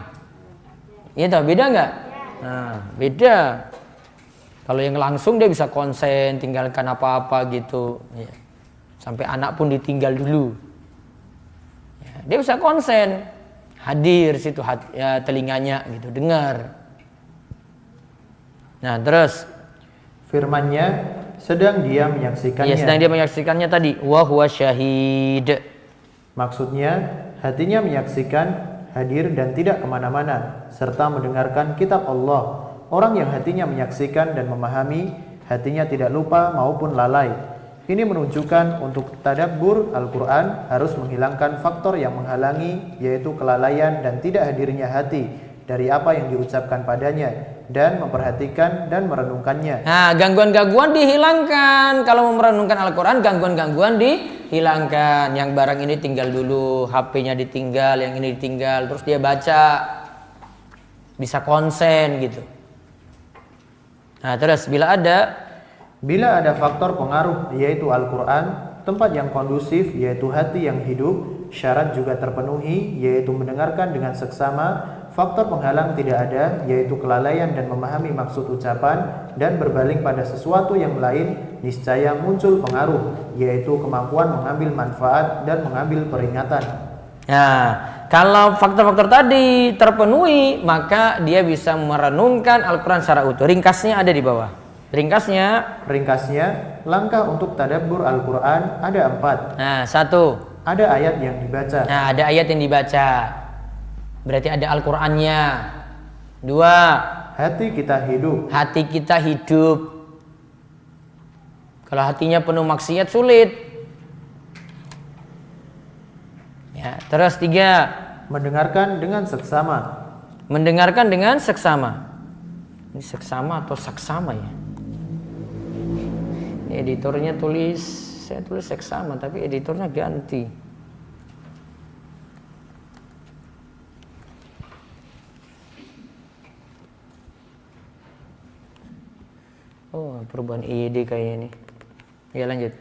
Iya tahu beda nggak? Nah, beda. Kalau yang langsung dia bisa konsen, tinggalkan apa-apa gitu. Ya. Sampai anak pun ditinggal dulu. Ya, dia bisa konsen, hadir situ ya, telinganya gitu, dengar. Nah terus firman-Nya sedang dia menyaksikannya. Ya, sedang dia menyaksikannya tadi. Wa huwa syahid. Maksudnya hatinya menyaksikan, hadir dan tidak kemana-mana, serta mendengarkan kitab Allah. Orang yang hatinya menyaksikan dan memahami, hatinya tidak lupa maupun lalai. Ini menunjukkan untuk tadabbur Al-Quran harus menghilangkan faktor yang menghalangi, yaitu kelalaian dan tidak hadirnya hati dari apa yang diucapkan padanya, dan memperhatikan dan merenungkannya. Nah, gangguan-gangguan dihilangkan. Kalau mau merenungkan Al-Quran, gangguan-gangguan dihilangkan. Yang barang ini tinggal dulu, HP-nya ditinggal, yang ini ditinggal, terus dia baca, bisa konsen gitu. Nah terus bila ada faktor pengaruh yaitu Al-Quran, tempat yang kondusif yaitu hati yang hidup, syarat juga terpenuhi yaitu mendengarkan dengan seksama, faktor penghalang tidak ada yaitu kelalaian dan memahami maksud ucapan dan berpaling pada sesuatu yang lain, niscaya muncul pengaruh yaitu kemampuan mengambil manfaat dan mengambil peringatan. Nah, kalau faktor-faktor tadi terpenuhi, maka dia bisa merenungkan Al-Quran secara utuh. Ringkasnya ada di bawah. Ringkasnya, langkah untuk tadabbur Al-Quran ada 4. Nah, 1. Ada ayat yang dibaca. Nah, ada ayat yang dibaca. Berarti ada Al-Qurannya. 2. Hati kita hidup. Hati kita hidup. Kalau hatinya penuh maksiat sulit. Ya, terus 3. Mendengarkan dengan seksama. Mendengarkan dengan seksama. Ini seksama atau saksama ya? Ini editornya tulis, saya tulis seksama tapi editornya ganti. Oh, perubahan IED kayaknya ini. Ya, lanjut.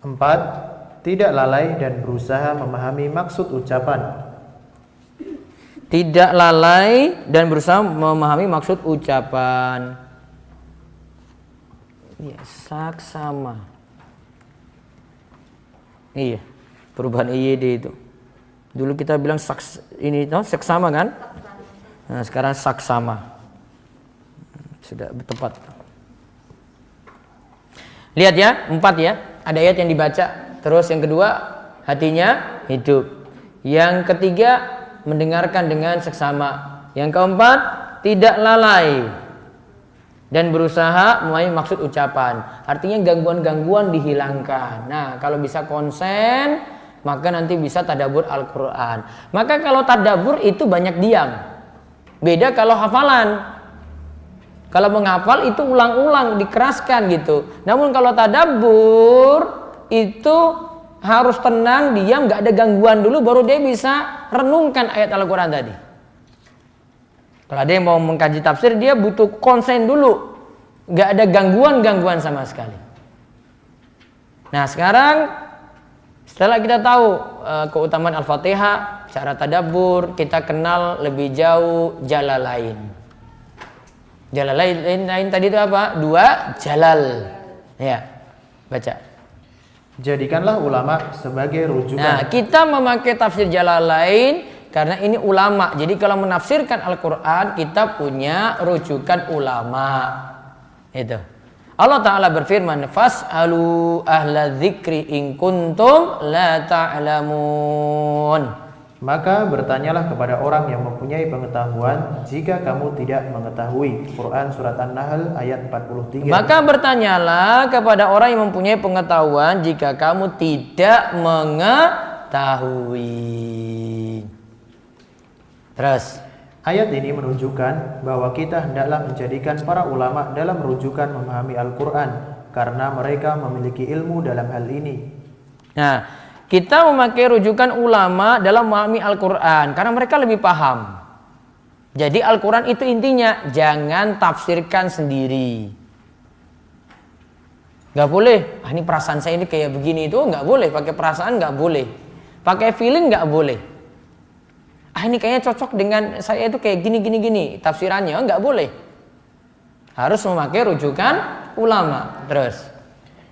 4. Tidak lalai dan berusaha memahami maksud ucapan. Tidak lalai dan berusaha memahami maksud ucapan. Iya, saksama. Iya, perubahan IED itu. Dulu kita bilang seksama kan? Nah, sekarang saksama. Sudah tepat. Lihat ya, 4 ya. Ada ayat yang dibaca. Terus yang kedua, hatinya hidup. Yang ketiga, mendengarkan dengan seksama. Yang keempat, tidak lalai dan berusaha memahami maksud ucapan. Artinya gangguan-gangguan dihilangkan. Nah, kalau bisa konsen, maka nanti bisa tadabbur Al-Quran. Maka kalau tadabbur itu banyak diam. Beda kalau hafalan. Kalau menghafal itu ulang-ulang, dikeraskan gitu. Namun kalau tadabbur itu harus tenang, diam, gak ada gangguan dulu, baru dia bisa renungkan ayat Al-Quran tadi. Kalau ada yang mau mengkaji tafsir, dia butuh konsen dulu. Gak ada gangguan-gangguan sama sekali. Nah sekarang, setelah kita tahu keutamaan Al-Fatihah, cara tadabbur, kita kenal lebih jauh Jalalain. Jalalain tadi itu apa? 2 jalal. Ya, baca. Jadikanlah ulama sebagai rujukan. Nah, kita memakai tafsir Jalalain karena ini ulama. Jadi kalau menafsirkan Al-Quran, kita punya rujukan ulama. Itu. Allah Ta'ala berfirman, fas'alu ahla dzikri in kuntum la ta'lamun. Maka bertanyalah kepada orang yang mempunyai pengetahuan jika kamu tidak mengetahui. Quran Surat An-Nahl ayat 43. Maka bertanyalah kepada orang yang mempunyai pengetahuan jika kamu tidak mengetahui. Terus ayat ini menunjukkan bahwa kita hendaklah menjadikan para ulama dalam rujukan memahami Al-Quran karena mereka memiliki ilmu dalam hal ini. Nah, kita memakai rujukan ulama dalam memahami Al-Quran karena mereka lebih paham. Jadi Al-Quran itu intinya jangan tafsirkan sendiri. Gak boleh, ini perasaan saya ini kayak begini itu gak boleh. Pakai perasaan gak boleh. Pakai feeling gak boleh. Ini kayaknya cocok dengan saya itu kayak gini. Tafsirannya gak boleh. Harus memakai rujukan ulama. Terus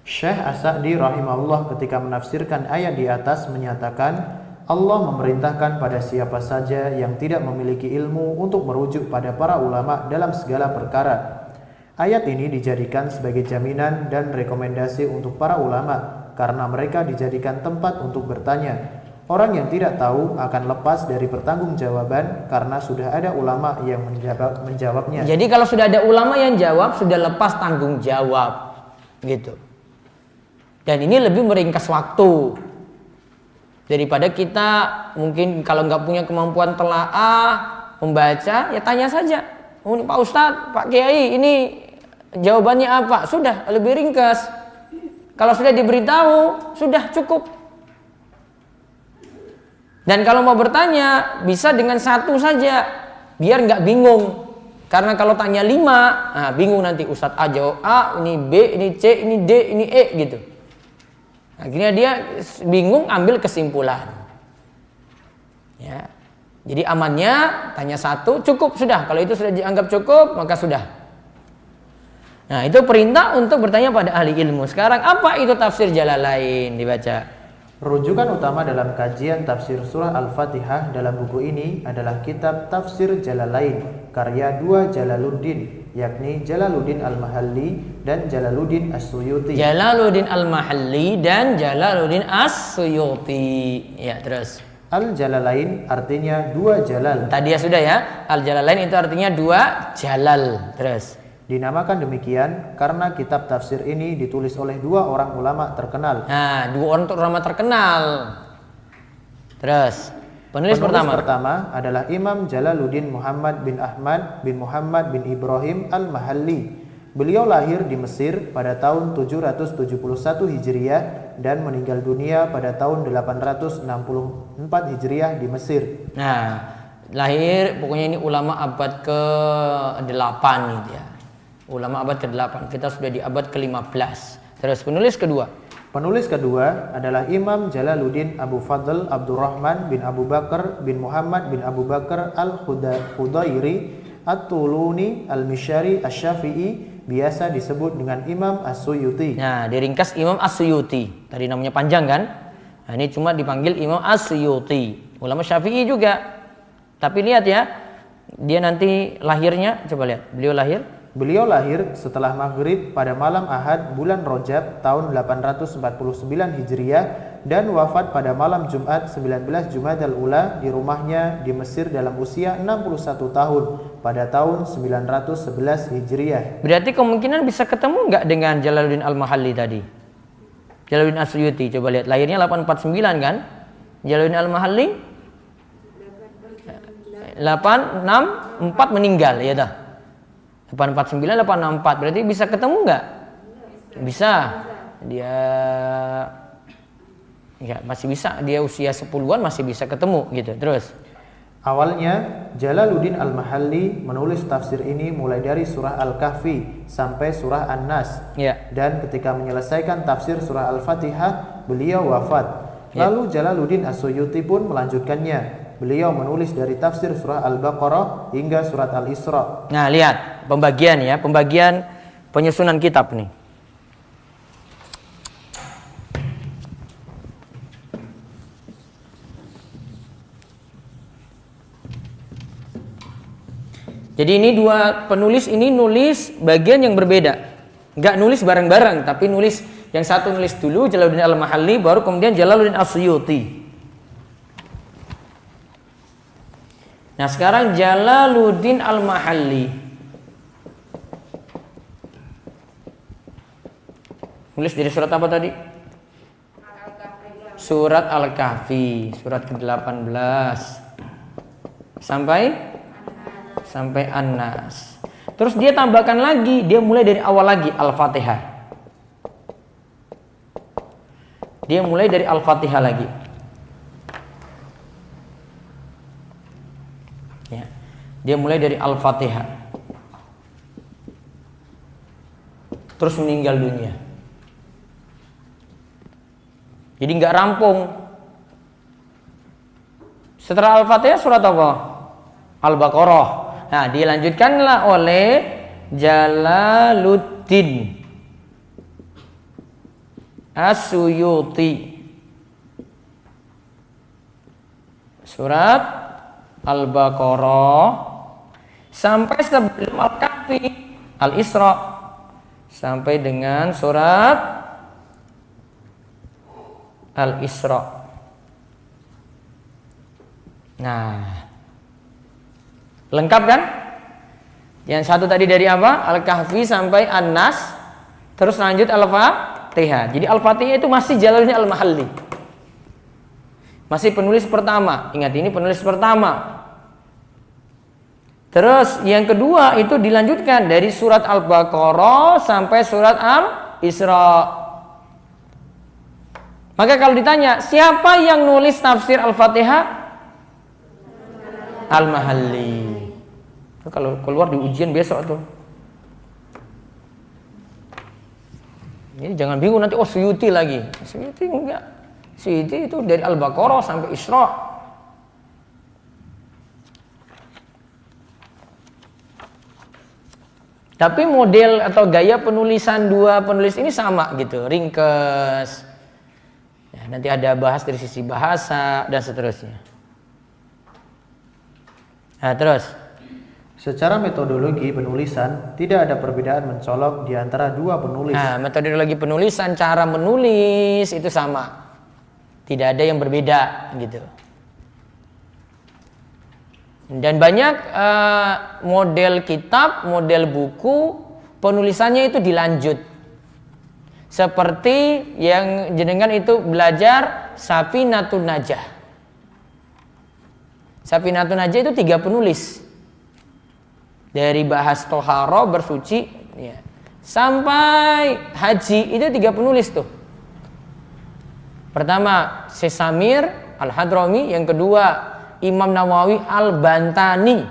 Syekh As-Sa'di rahimahullah ketika menafsirkan ayat di atas menyatakan Allah memerintahkan pada siapa saja yang tidak memiliki ilmu untuk merujuk pada para ulama dalam segala perkara. Ayat ini dijadikan sebagai jaminan dan rekomendasi untuk para ulama karena mereka dijadikan tempat untuk bertanya. Orang yang tidak tahu akan lepas dari pertanggungjawaban karena sudah ada ulama yang menjawabnya. Jadi kalau sudah ada ulama yang jawab, sudah lepas tanggung jawab. Gitu. Dan ini lebih meringkas waktu daripada kita mungkin kalau nggak punya kemampuan telaah membaca, ya tanya saja. Oh, Pak Ustadz, Pak Kiai, ini jawabannya apa? Sudah, lebih ringkas. Kalau sudah diberitahu, sudah cukup. Dan kalau mau bertanya, bisa dengan 1 saja, biar nggak bingung. Karena kalau tanya 5, bingung nanti Ustadz A jawab A, ini B, ini C, ini D, ini E gitu. Akhirnya dia bingung ambil kesimpulan. Ya. Jadi amannya tanya 1 cukup sudah. Kalau itu sudah dianggap cukup maka sudah. Nah itu perintah untuk bertanya pada ahli ilmu. Sekarang apa itu tafsir Jalalain dibaca? Rujukan utama dalam kajian tafsir surah Al-Fatihah dalam buku ini adalah kitab Tafsir Jalalain karya 2 Jalaluddin, yakni Jalaluddin Al-Mahalli dan Jalaluddin As-Suyuti. Jalaluddin Al-Mahalli dan Jalaluddin As-Suyuti. Ya, terus. Al-Jalalain artinya dua jalal. Tadi ya sudah ya. Al-Jalalain itu artinya dua jalal. Terus. Dinamakan demikian karena kitab tafsir ini ditulis oleh dua orang ulama terkenal. Nah, dua orang ulama terkenal. Terus. Penulis pertama adalah Imam Jalaluddin Muhammad bin Ahmad bin Muhammad bin Ibrahim Al-Mahalli. Beliau lahir di Mesir pada tahun 771 Hijriah dan meninggal dunia pada tahun 864 Hijriah di Mesir. Nah, lahir pokoknya ini ulama abad ke-8 gitu ya. Ulama abad ke-8. Kita sudah di abad ke-15. Terus penulis kedua. Penulis kedua adalah Imam Jalaluddin Abu Fadl Abdurrahman bin Abu Bakar bin Muhammad bin Abu Bakar Al-Khudairi At-Tuluni Al-Mishari Asy-Syafi'i, biasa disebut dengan Imam As-Suyuti. Nah, diringkas Imam As-Suyuti. Tadi namanya panjang kan? Nah, ini cuma dipanggil Imam As-Suyuti. Ulama Syafi'i juga. Tapi lihat ya, dia nanti lahirnya, coba lihat. Beliau lahir setelah maghrib pada malam Ahad bulan Rajab tahun 849 Hijriah dan wafat pada malam Jumat 19 Jumadal Ula di rumahnya di Mesir dalam usia 61 tahun pada tahun 911 Hijriah. Berarti kemungkinan bisa ketemu nggak dengan Jalaluddin Al-Mahalli tadi? Jalaluddin As-Suyuti, coba lihat. Lahirnya 849 kan? Jalaluddin Al-Mahalli 864 meninggal, ya dah. 849, 864, berarti bisa ketemu nggak? Bisa. Dia ya masih bisa, dia usia 10-an masih bisa ketemu gitu. Terus awalnya Jalaluddin Al-Mahalli menulis tafsir ini mulai dari surah Al-Kahfi sampai surah An-Nas. Ya. Dan ketika menyelesaikan tafsir surah Al-Fatihah, beliau wafat. Lalu Jalaluddin As-Suyuti pun melanjutkannya. Beliau menulis dari tafsir surah Al-Baqarah hingga surat Al-Isra. Nah, lihat pembagian ya, pembagian penyusunan kitab nih. Jadi ini dua penulis ini nulis bagian yang berbeda. Enggak nulis bareng-bareng, tapi nulis yang satu nulis dulu Jalaluddin Al-Mahalli, baru kemudian Jalaluddin As-Suyuti. Nah, sekarang Jalaluddin Al-Mahalli nulis dari surat apa tadi? Surat Al-Kahfi, surat ke-18 sampai An-Nas. Terus dia tambahkan lagi, dia mulai dari awal lagi Al-Fatihah. Dia mulai dari Al-Fatihah lagi. Ya. Dia mulai dari Al-Fatihah. Terus meninggal dunia. Jadi nggak rampung. Setelah Al-Fatihah surat apa? Al-Baqarah. Nah, dilanjutkanlah oleh Jalaluddin As-Suyuti. Surat Al-Baqarah sampai sebelum Al-Kahfi, Al-Isra, sampai dengan surat Al-Isra. Nah, lengkap kan? Yang satu tadi dari apa? Al-Kahfi sampai An-Nas, terus lanjut Al-Fatihah. Jadi Al-Fatihah itu masih Jalaluddin Al-Mahalli. Masih penulis pertama. Ingat, ini penulis pertama. Terus yang kedua itu dilanjutkan dari surat Al-Baqarah sampai surat Al-Isra. Maka kalau ditanya, siapa yang nulis tafsir Al-Fatihah? Al-Mahalli. Kalau keluar di ujian besok tuh. Ini jangan bingung nanti, oh Suyuti lagi. Suyuti enggak. Suyuti itu dari Al-Baqarah sampai Isra. Tapi model atau gaya penulisan dua penulis ini sama gitu, ringkes. Ya, nanti ada bahas dari sisi bahasa dan seterusnya. Nah, terus secara metodologi penulisan tidak ada perbedaan mencolok di antara dua penulis. Nah, metodologi penulisan, cara menulis itu sama. Tidak ada yang berbeda gitu. Dan banyak model kitab, model buku, penulisannya itu dilanjut. Seperti yang jenengan itu belajar Safinatun Najah. Safinatun Najah itu 3 penulis. Dari bahas toharo, bersuci, ya, sampai haji itu 3 penulis tuh. Pertama Syekh Samir Al-Hadrami, yang kedua Imam Nawawi Al-Bantani.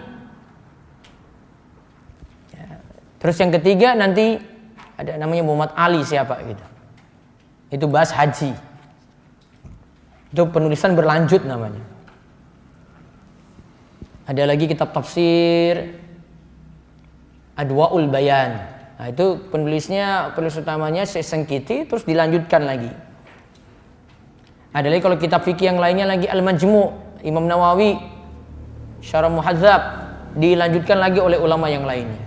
Ya. Terus yang ketiga nanti ada namanya Muhammad Ali siapa gitu. Itu bahas haji. Itu penulisan berlanjut namanya. Ada lagi kitab tafsir Adwaul Bayan. Nah, itu penulis utamanya Syekh Sengkiti, terus dilanjutkan lagi. Ada lagi kalau kitab fikih yang lainnya lagi Al-Majmu' Imam Nawawi Syarah Muhadzab, dilanjutkan lagi oleh ulama yang lainnya.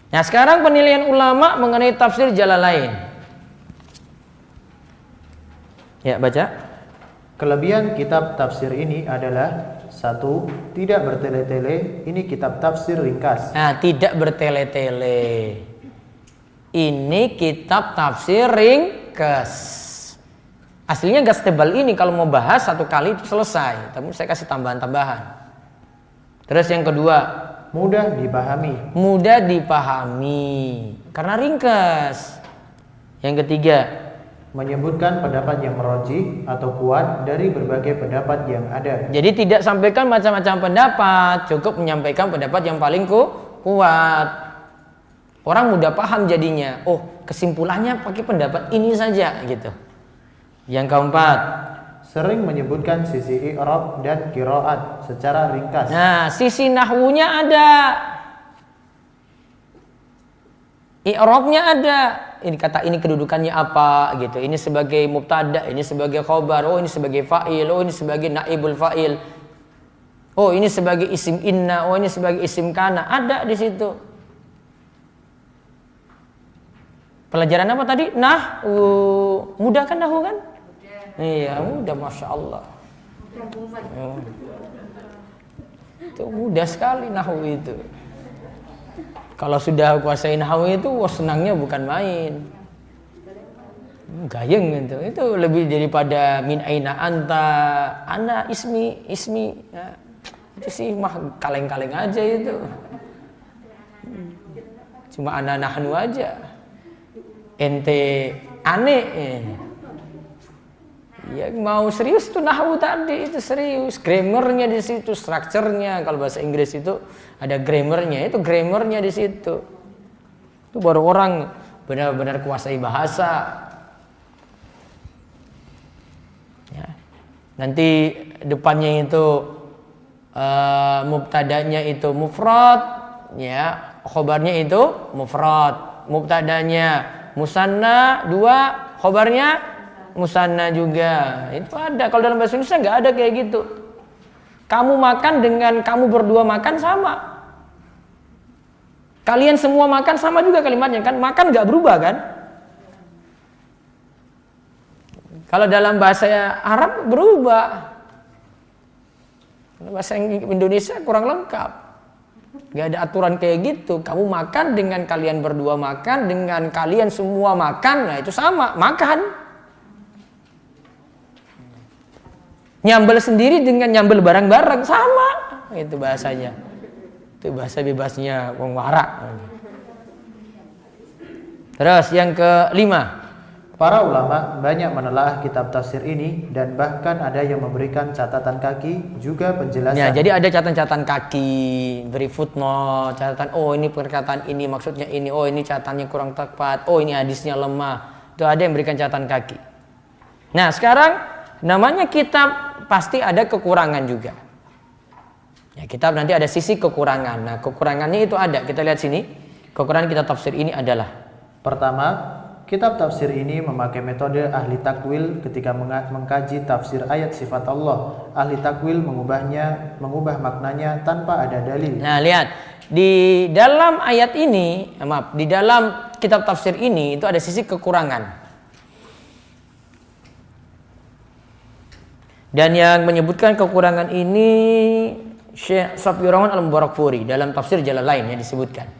Nah, sekarang penilaian ulama mengenai tafsir Jalalain. Ya, baca. Kelebihan kitab tafsir ini adalah 1. Tidak bertele-tele. Ini kitab tafsir ringkas. Nah, tidak bertele-tele. Ini kitab tafsir ringkas. Aslinya gak setebal ini, kalau mau bahas 1 kali itu selesai. Tapi saya kasih tambahan-tambahan. Terus yang kedua, mudah dipahami. Mudah dipahami karena ringkas. Yang ketiga, menyebutkan pendapat yang merojih atau kuat dari berbagai pendapat yang ada. Jadi tidak sampaikan macam-macam pendapat, cukup menyampaikan pendapat yang paling kuat. Orang mudah paham jadinya. Oh, kesimpulannya pakai pendapat ini saja gitu. Yang keempat, sering menyebutkan sisi i'rab dan qiraat secara ringkas. Nah, sisi nahwunya ada, i'rabnya ada. Ini kata ini kedudukannya apa gitu. Ini sebagai mubtada, ini sebagai khobar, oh ini sebagai fa'il, oh ini sebagai naibul fa'il. Oh ini sebagai isim inna, oh ini sebagai isim kana. Ada di situ. Pelajaran apa tadi? Mudah kan nahwu kan? Iya, mudah, masya Allah. Itu mudah sekali nahwu itu. Kalau sudah kuasai nahwu itu, wah senangnya bukan main. Gayeng gitu. Itu lebih daripada min aina anta, ana ismi. Ya, itu sih mah kaleng-kaleng aja itu. Cuma ana nahnu aja. Ente aneh. Ya mau serius tuh nahwu tadi itu serius, grammarnya di situ, strukturnya. Kalau bahasa Inggris itu ada grammarnya, itu grammarnya di situ. Itu baru orang benar-benar kuasai bahasa. Ya. Nanti depannya itu mubtadanya itu mufrad, ya, khobarnya itu mufrad, mubtadanya musanna 2, khobarnya musanna juga. Itu ada. Kalau dalam bahasa Indonesia nggak ada kayak gitu. Kamu makan dengan kamu berdua makan sama. Kalian semua makan sama juga kalimatnya kan. Makan nggak berubah kan. Kalau dalam bahasa Arab berubah. Bahasa Indonesia kurang lengkap. Nggak ada aturan kayak gitu. Kamu makan dengan kalian berdua makan, dengan kalian semua makan. Nah itu sama. Makan. Nyambel sendiri dengan nyambel bareng-bareng sama, itu bahasanya. Itu bahasa bebasnya wong warak. Terus yang kelima, para ulama banyak menelaah kitab tafsir ini dan bahkan ada yang memberikan catatan kaki juga penjelasan. Ya, jadi ada catatan kaki, beri footnote, catatan oh ini perkataan ini maksudnya ini, oh ini catatannya kurang tepat, oh ini hadisnya lemah. Itu ada yang memberikan catatan kaki. Nah, sekarang namanya kitab pasti ada kekurangan juga. Ya, kitab nanti ada sisi kekurangan. Nah, kekurangannya itu ada. Kita lihat sini. Kekurangan kitab tafsir ini adalah: pertama, kitab tafsir ini memakai metode ahli takwil ketika mengkaji tafsir ayat sifat Allah. Ahli takwil mengubah maknanya tanpa ada dalil. Nah, lihat. Di dalam ayat ini, di dalam kitab tafsir ini itu ada sisi kekurangan. Dan yang menyebutkan kekurangan ini Syekh Safiur Rahman Al-Mubarakfuri dalam tafsir Jalalain yang disebutkan.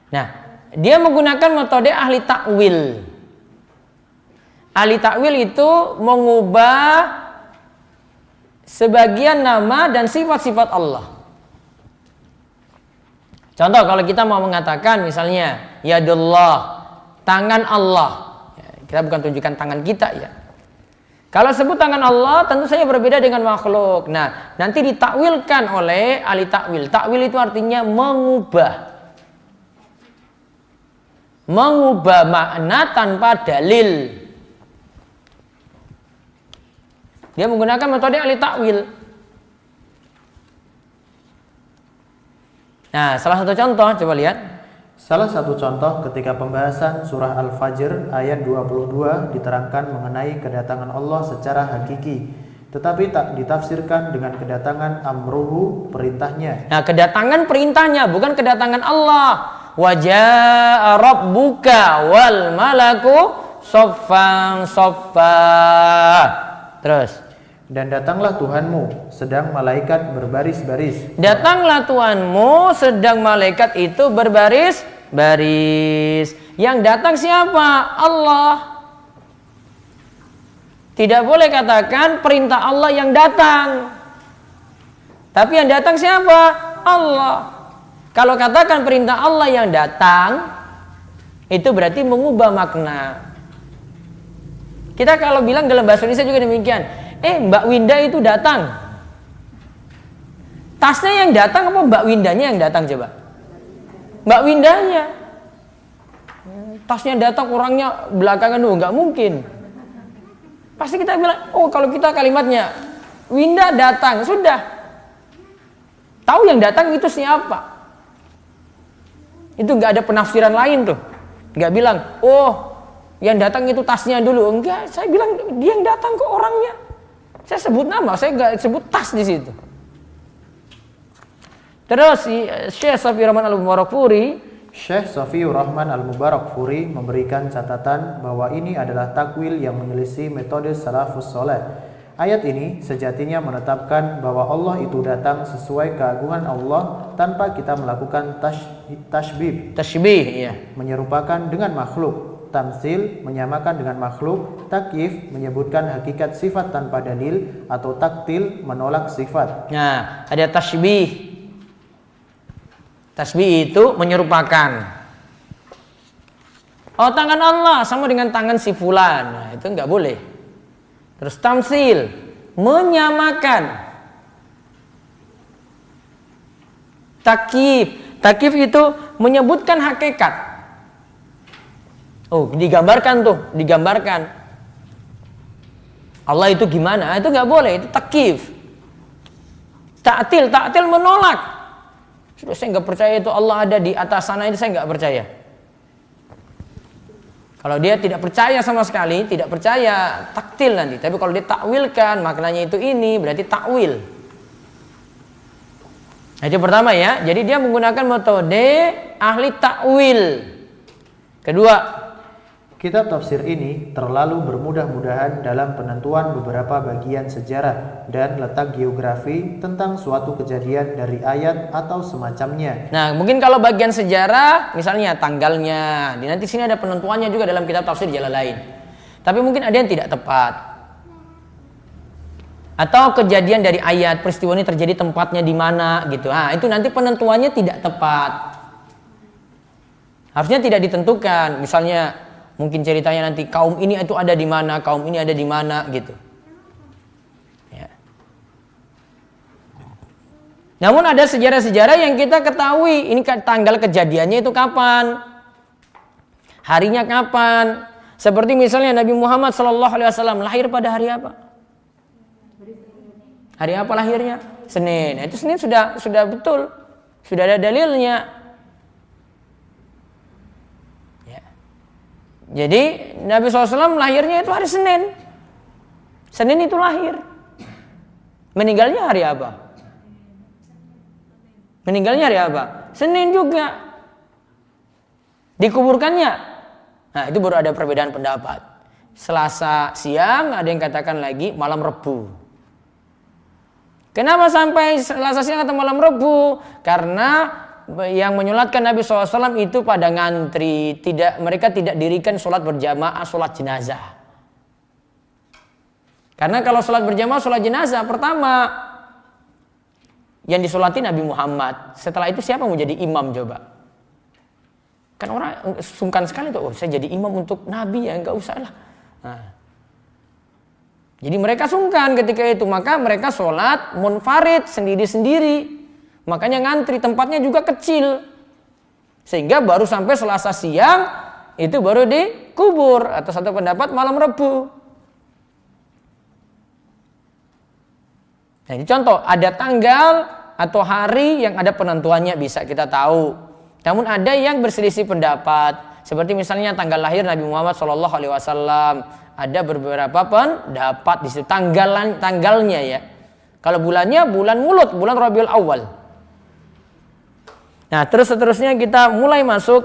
Nah, dia menggunakan metode ahli takwil. Ahli takwil itu mengubah sebagian nama dan sifat-sifat Allah. Contoh kalau kita mau mengatakan misalnya yadullah, tangan Allah. Kita bukan tunjukkan tangan kita ya. Kalau sebut tangan Allah tentu saja berbeda dengan makhluk. Nah, nanti ditakwilkan oleh ahli takwil. Takwil itu artinya mengubah. Mengubah makna tanpa dalil. Dia menggunakan metode ahli takwil. Nah, salah satu contoh coba lihat. Salah satu contoh ketika pembahasan surah Al-Fajr ayat 22 diterangkan mengenai kedatangan Allah secara hakiki, tetapi tak ditafsirkan dengan kedatangan amruhu, perintahnya. Nah, kedatangan perintahnya bukan kedatangan Allah. Wa jaa rabbuka wal malaku soffan soffa. Terus. Dan datanglah Tuhanmu sedang malaikat berbaris-baris. Datanglah Tuhanmu sedang malaikat itu berbaris-baris. Yang datang siapa? Allah. Tidak boleh katakan perintah Allah yang datang. Tapi yang datang siapa? Allah. Kalau katakan perintah Allah yang datang, itu berarti mengubah makna. Kita kalau bilang dalam bahasa Indonesia juga demikian. Mbak Winda itu datang. Tasnya yang datang apa Mbak Windanya yang datang coba? Mbak Windanya. Tasnya datang, orangnya belakangan, nggak mungkin. Pasti kita bilang, kalau kita kalimatnya Winda datang, sudah. Tahu yang datang itu siapa? Itu nggak ada penafsiran lain tuh. Nggak bilang, yang datang itu tasnya dulu. Enggak, saya bilang dia yang datang ke orangnya. Saya sebut nama, saya nggak sebut tas di situ. Terus Syekh Safiur Rahman Al-Mubarakfuri, Syekh Safiur Rahman Al-Mubarakfuri memberikan catatan bahwa ini adalah takwil yang menyelisih metode salafus soleh. Ayat ini sejatinya menetapkan bahwa Allah itu datang sesuai keagungan Allah tanpa kita melakukan tashbih. Tashbih, iya. Menyerupakan dengan makhluk. Tamsil menyamakan dengan makhluk. Takyif menyebutkan hakikat sifat tanpa dalil. Atau taktil menolak sifat. Nah, ada tashbih. Tashbih itu menyerupakan. Tangan Allah sama dengan tangan si fulan. Nah, itu nggak boleh. Terus tamsil menyamakan. Takyif itu menyebutkan hakikat. Digambarkan. Allah itu gimana? Itu nggak boleh, itu takyif. Ta'til menolak. Sudah, saya nggak percaya itu Allah ada di atas sana, itu saya nggak percaya. Kalau dia tidak percaya sama sekali, tidak percaya, taktil nanti. Tapi kalau dia takwilkan, maknanya itu ini, berarti takwil. Nah, itu pertama ya. Jadi dia menggunakan metode ahli takwil. Kedua, kitab tafsir ini terlalu bermudah-mudahan dalam penentuan beberapa bagian sejarah dan letak geografi tentang suatu kejadian dari ayat atau semacamnya. Nah, mungkin kalau bagian sejarah, misalnya tanggalnya, nanti sini ada penentuannya juga dalam kitab tafsir Jalalain. Tapi mungkin ada yang tidak tepat. Atau kejadian dari ayat, peristiwa ini terjadi tempatnya di mana gitu. Nah, itu nanti penentuannya tidak tepat. Harusnya tidak ditentukan. Misalnya mungkin ceritanya nanti kaum ini itu ada di mana, kaum ini ada di mana gitu. Ya. Namun ada sejarah-sejarah yang kita ketahui ini tanggal kejadiannya itu kapan, harinya kapan. Seperti misalnya Nabi Muhammad SAW lahir pada hari apa? Hari apa lahirnya? Senin. Nah, itu Senin sudah betul, sudah ada dalilnya. Jadi Nabi SAW lahirnya itu hari Senin. Senin itu lahir. Meninggalnya hari apa? Meninggalnya hari apa? Senin juga. Dikuburkannya. Nah, itu baru ada perbedaan pendapat. Selasa siang, ada yang katakan lagi malam Rebu. Kenapa sampai Selasa siang atau malam Rebu? Karena yang menyolatkan Nabi SAW itu pada ngantri, mereka tidak dirikan sholat berjamaah, sholat jenazah. Karena kalau sholat berjamaah, sholat jenazah, pertama yang disolati Nabi Muhammad. Setelah itu siapa mau jadi imam coba? Kan orang sungkan sekali tuh, saya jadi imam untuk Nabi ya, nggak usah lah. Nah, jadi mereka sungkan ketika itu, maka mereka sholat munfarid sendiri-sendiri. Makanya ngantri, tempatnya juga kecil. Sehingga baru sampai Selasa siang itu baru dikubur, atau satu pendapat malam Rebu. Nah, ini contoh, ada tanggal atau hari yang ada penentuannya bisa kita tahu. Namun ada yang berselisih pendapat. Seperti misalnya tanggal lahir Nabi Muhammad SAW, ada beberapa pendapat di situ tanggalnya ya. Kalau bulannya bulan Mulut, bulan Rabiul Awal. Nah, seterusnya kita mulai masuk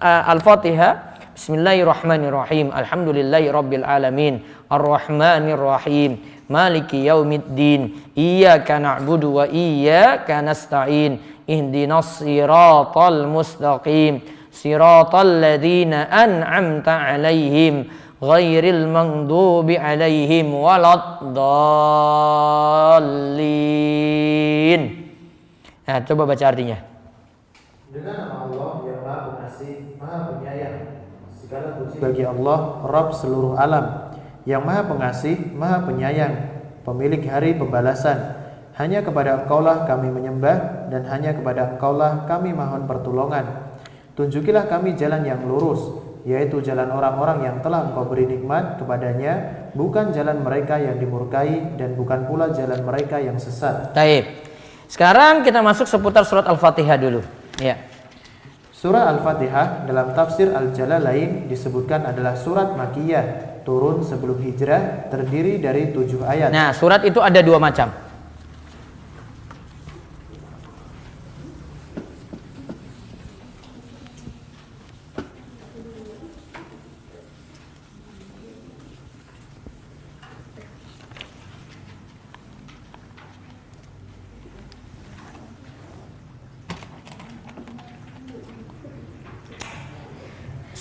Al-Fatihah. Bismillahirrahmanirrahim. Alhamdulillahirabbil alamin. Arrahmanirrahim. Maliki yaumiddin. Iyyaka na'budu wa iyyaka nasta'in. Ihdinas siratal mustaqim. Siratal ladzina an'amta 'alaihim ghairil maghdubi 'alaihim waladdallin. Nah, coba baca artinya. Dengan nama Allah yang Maha Pengasih, Maha Penyayang. Segala puji bagi Allah, Rabb seluruh alam, yang Maha Pengasih, Maha Penyayang, pemilik hari pembalasan. Hanya kepada Engkaulah kami menyembah, dan hanya kepada Engkaulah kami mohon pertolongan. Tunjukilah kami jalan yang lurus, yaitu jalan orang-orang yang telah Engkau beri nikmat kepadanya, bukan jalan mereka yang dimurkai, dan bukan pula jalan mereka yang sesat. Baik. Sekarang kita masuk seputar surat Al-Fatihah dulu. Ya. Surah Al-Fatihah dalam tafsir Al-Jalalain disebutkan adalah surat Makkiyah, turun sebelum hijrah, terdiri dari 7 ayat. Nah, surat itu ada 2 macam.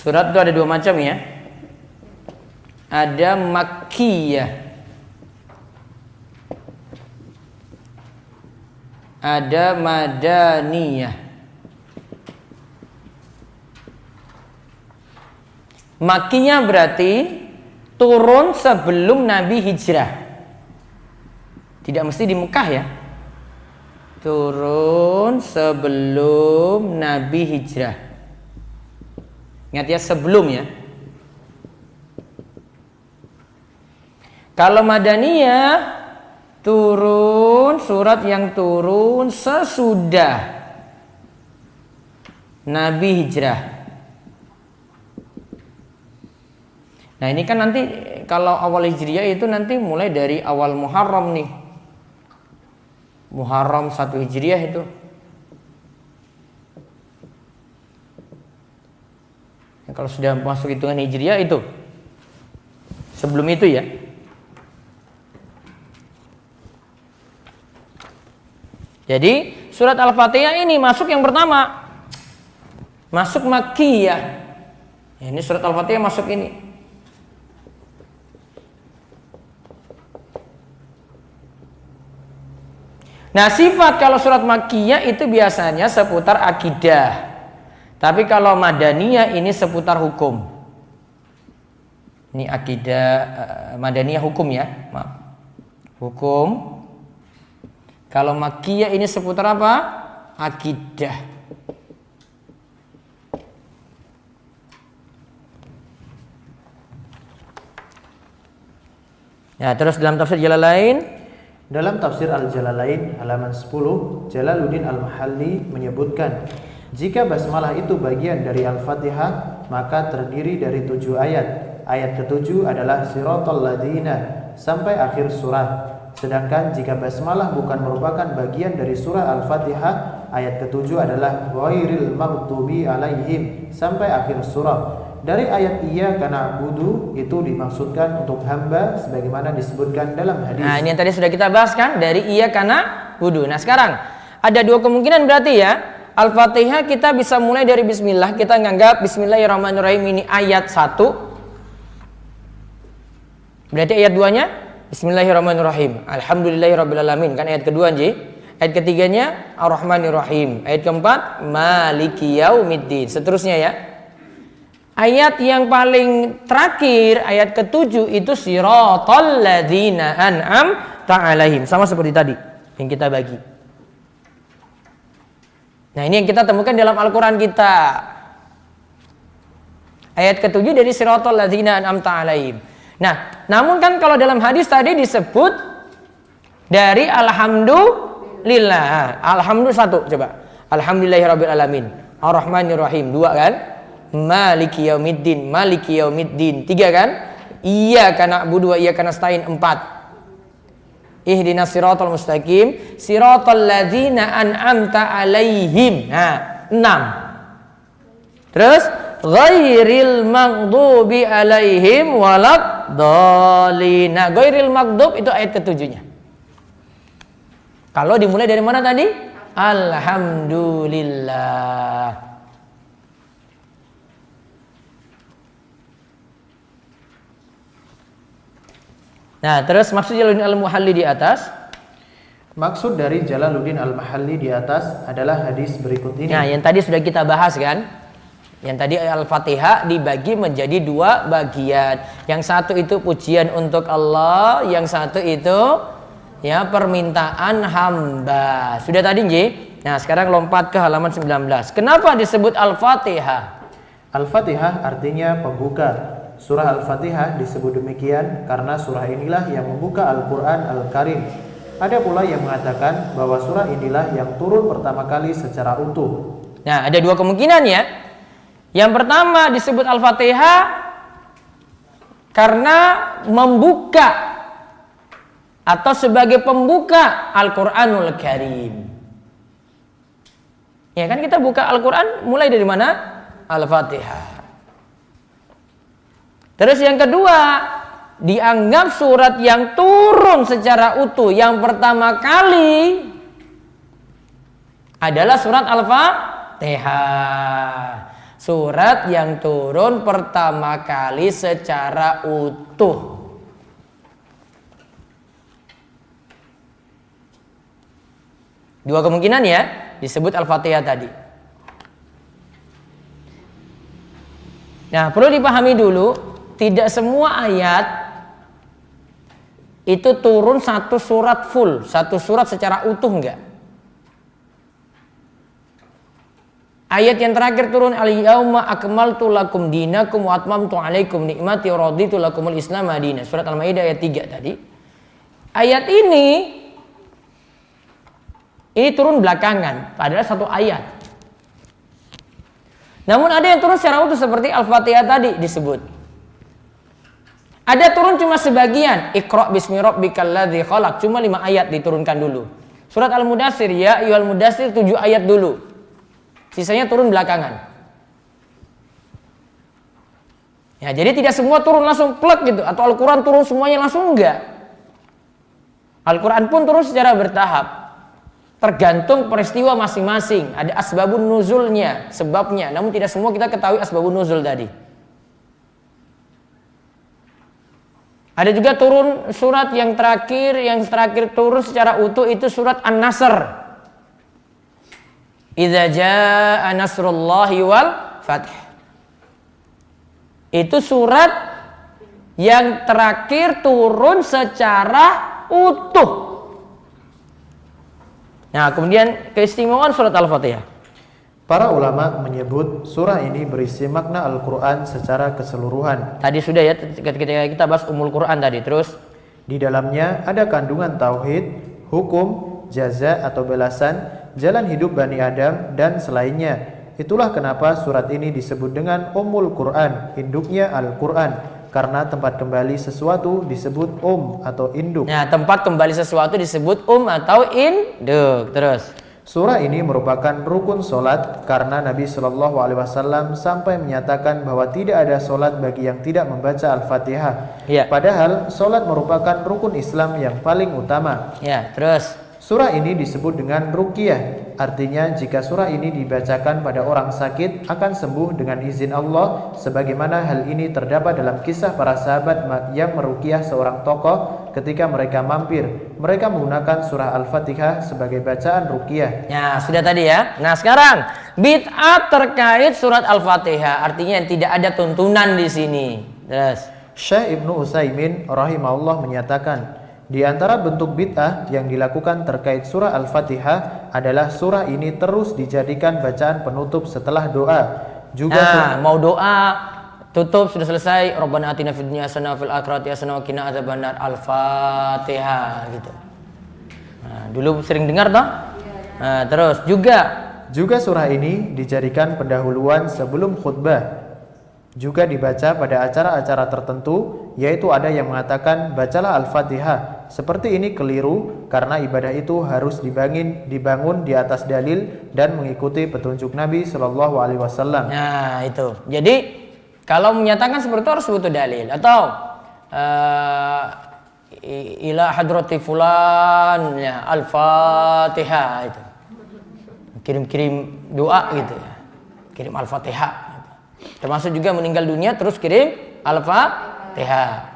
Surat itu ada 2 macam ya. Ada Makkiyah, ada Madaniyah. Makkiyah berarti turun sebelum Nabi hijrah. Tidak mesti di Mekah ya. Turun sebelum Nabi hijrah. Ingat ya, sebelum ya. Kalau Madaniyah turun, surat yang turun sesudah Nabi hijrah. Nah, ini kan nanti kalau awal hijriah itu nanti mulai dari awal Muharram nih. Muharram 1 hijriah itu. Kalau sudah masuk hitungan hijriah itu sebelum itu ya. Jadi surat Al-Fatihah ini masuk yang pertama, masuk Makkiyah. Ini surat Al-Fatihah masuk ini. Nah, sifat kalau surat Makkiyah itu biasanya seputar akidah. Tapi kalau Madaniyah ini seputar hukum. Ini akidah, Madaniyah hukum ya, maaf. Hukum. Kalau Makkiyah ini seputar apa? Akidah. Ya, terus dalam tafsir Jalalain. Dalam tafsir Al-Jalalain halaman 10, Jalaluddin Al-Mahalli menyebutkan, jika basmalah itu bagian dari Al-Fatihah, maka terdiri dari 7 ayat. Ayat ke-7 adalah Siratal Ladzina sampai akhir surah. Sedangkan jika basmalah bukan merupakan bagian dari surah Al-Fatihah, ayat ke-7 adalah Ghairil Maghdubi Alaihim sampai akhir surah. Dari ayat iyyaka na'budu itu dimaksudkan untuk hamba sebagaimana disebutkan dalam hadis. Nah, ini yang tadi sudah kita bahas kan, dari iyyaka na'budu. Nah, sekarang ada dua kemungkinan berarti ya. Al-Fatihah kita bisa mulai dari bismillah, kita nganggap bismillahirrahmanirrahim ini ayat 1. Berarti ayat 2-nya bismillahirrahmanirrahim. Alhamdulillahirabbil kan ayat kedua nji. Ayat ketiganya Ar-Rahmanir-Rahim. Ayat keempat Maliki Yaumiddin. Seterusnya ya. Ayat yang paling terakhir, ayat ke-7 itu siratal ladzina an'amta 'alaihim. Sama seperti tadi yang kita bagi. Nah, ini yang kita temukan dalam Al-Qur'an kita. Ayat ke-7 dari siratal ladzina an'amta 'alaihim. Nah, namun kan kalau dalam hadis tadi disebut dari alhamdulillah. Alhamdulillah 1 coba. Alhamdulillahirabbil alamin. Ar-Rahmanir-Rahim 2 kan? Maliki Yaumiddin, Maliki Yaumiddin 3 kan? Iyyaka na'budu wa iyyaka nasta'in 4. Ihdinas siratal mustaqim, siratal ladzina an'amta 'alaihim. Nah, 6. Terus ghairil maghdubi 'alaihim waladdallin. Nah, ghairil maghdub itu ayat ke-7-nya. Kalau dimulai dari mana tadi? Alhamdulillah. Nah, terus maksud Jalaluddin Al-Mahalli di atas. Maksud dari Jalaluddin Al-Mahalli di atas adalah hadis berikut ini. Nah, yang tadi sudah kita bahas kan? Yang tadi Al-Fatihah dibagi menjadi 2 bagian. Yang satu itu pujian untuk Allah, yang satu itu ya permintaan hamba. Sudah tadi nji? Nah, sekarang lompat ke halaman 19. Kenapa disebut Al-Fatihah? Al-Fatihah artinya pembuka. Surah Al-Fatihah disebut demikian karena surah inilah yang membuka Al-Quran Al-Karim. Ada pula yang mengatakan bahwa surah inilah yang turun pertama kali secara utuh. Nah, ada 2 kemungkinan ya. Yang pertama disebut Al-Fatihah karena membuka atau sebagai pembuka Al-Quranul Karim. Ya kan, kita buka Al-Quran mulai dari mana? Al-Fatihah. Terus yang kedua, dianggap surat yang turun secara utuh yang pertama kali adalah surat Al-Fatihah. Surat yang turun pertama kali secara utuh. Dua kemungkinan ya, disebut Al-Fatihah tadi. Nah, perlu dipahami dulu, tidak semua ayat itu turun satu surat full, satu surat secara utuh, enggak. Ayat yang terakhir turun al-yauma akmaltu lakum dinakum wa atmamtu alaikum ni'mati wa raditu lakumul islam madina. Surat Al-Maidah ayat 3 tadi. Ayat ini turun belakangan, padahal satu ayat. Namun ada yang turun secara utuh seperti Al-Fatihah tadi disebut. Ada turun cuma sebagian. Iqra bismi rabbikal ladzi khalaq, cuma 5 ayat diturunkan dulu. Surat Al-Mudatsir ya ayyuhal mudatsir 7 ayat dulu. Sisanya turun belakangan. Ya, jadi tidak semua turun langsung plek gitu, atau Al-Qur'an turun semuanya langsung, enggak. Al-Qur'an pun turun secara bertahap. Tergantung peristiwa masing-masing. Ada asbabun nuzulnya, sebabnya. Namun tidak semua kita ketahui asbabun nuzul tadi. Ada juga turun surat yang terakhir turun secara utuh itu surat An-Nasr. Idza jaa nasrullahi wal fath. Itu surat yang terakhir turun secara utuh. Nah, kemudian keistimewaan surat Al-Fatihah. Para ulama menyebut surah ini berisi makna Al-Quran secara keseluruhan. Tadi sudah ya, ketika kita bahas Ummul Quran tadi. Terus di dalamnya ada kandungan tauhid, hukum, jaza atau balasan, jalan hidup Bani Adam dan selainnya. Itulah kenapa surat ini disebut dengan Ummul Quran, induknya Al-Quran. Karena tempat kembali sesuatu disebut atau induk. Nah, tempat kembali sesuatu disebut atau induk. Terus Surah ini merupakan rukun solat karena Nabi Shallallahu Alaihi Wasallam sampai menyatakan bahwa tidak ada solat bagi yang tidak membaca Al-Fatihah. Ya. Padahal solat merupakan rukun Islam yang paling utama. Ya, terus. Surah ini disebut dengan ruqyah. Artinya jika surah ini dibacakan pada orang sakit akan sembuh dengan izin Allah, sebagaimana hal ini terdapat dalam kisah para sahabat yang meruqyah seorang tokoh ketika mereka mampir. Mereka menggunakan surah Al-Fatihah sebagai bacaan ruqyah. Ya, sudah tadi ya. Nah, sekarang bid'ah terkait surat Al-Fatihah, artinya tidak ada tuntunan di sini. Terus Syekh Ibnu Utsaimin rahimahullah menyatakan, di antara bentuk bid'ah yang dilakukan terkait surah Al-Fatihah adalah surah ini terus dijadikan bacaan penutup setelah doa. Juga mau doa tutup sudah selesai, Rabbana atina fid dunya hasanah fil akhirati hasanah wa qina adzabannar, Al-Fatihah gitu. Nah, dulu sering dengar toh? Nah, terus juga surah ini dijadikan pendahuluan sebelum khutbah. Juga dibaca pada acara-acara tertentu, yaitu ada yang mengatakan bacalah Al-Fatihah. Seperti ini keliru karena ibadah itu harus dibangun di atas dalil dan mengikuti petunjuk Nabi Shallallahu Alaihi Wasallam. Nah, itu. Jadi kalau menyatakan seperti itu harus butuh dalil atau ila hadrati fulan ya Al-Fatihah itu. Kirim-kirim doa gitu ya. Kirim Al-Fatihah. Termasuk juga meninggal dunia terus kirim Al-Fatihah.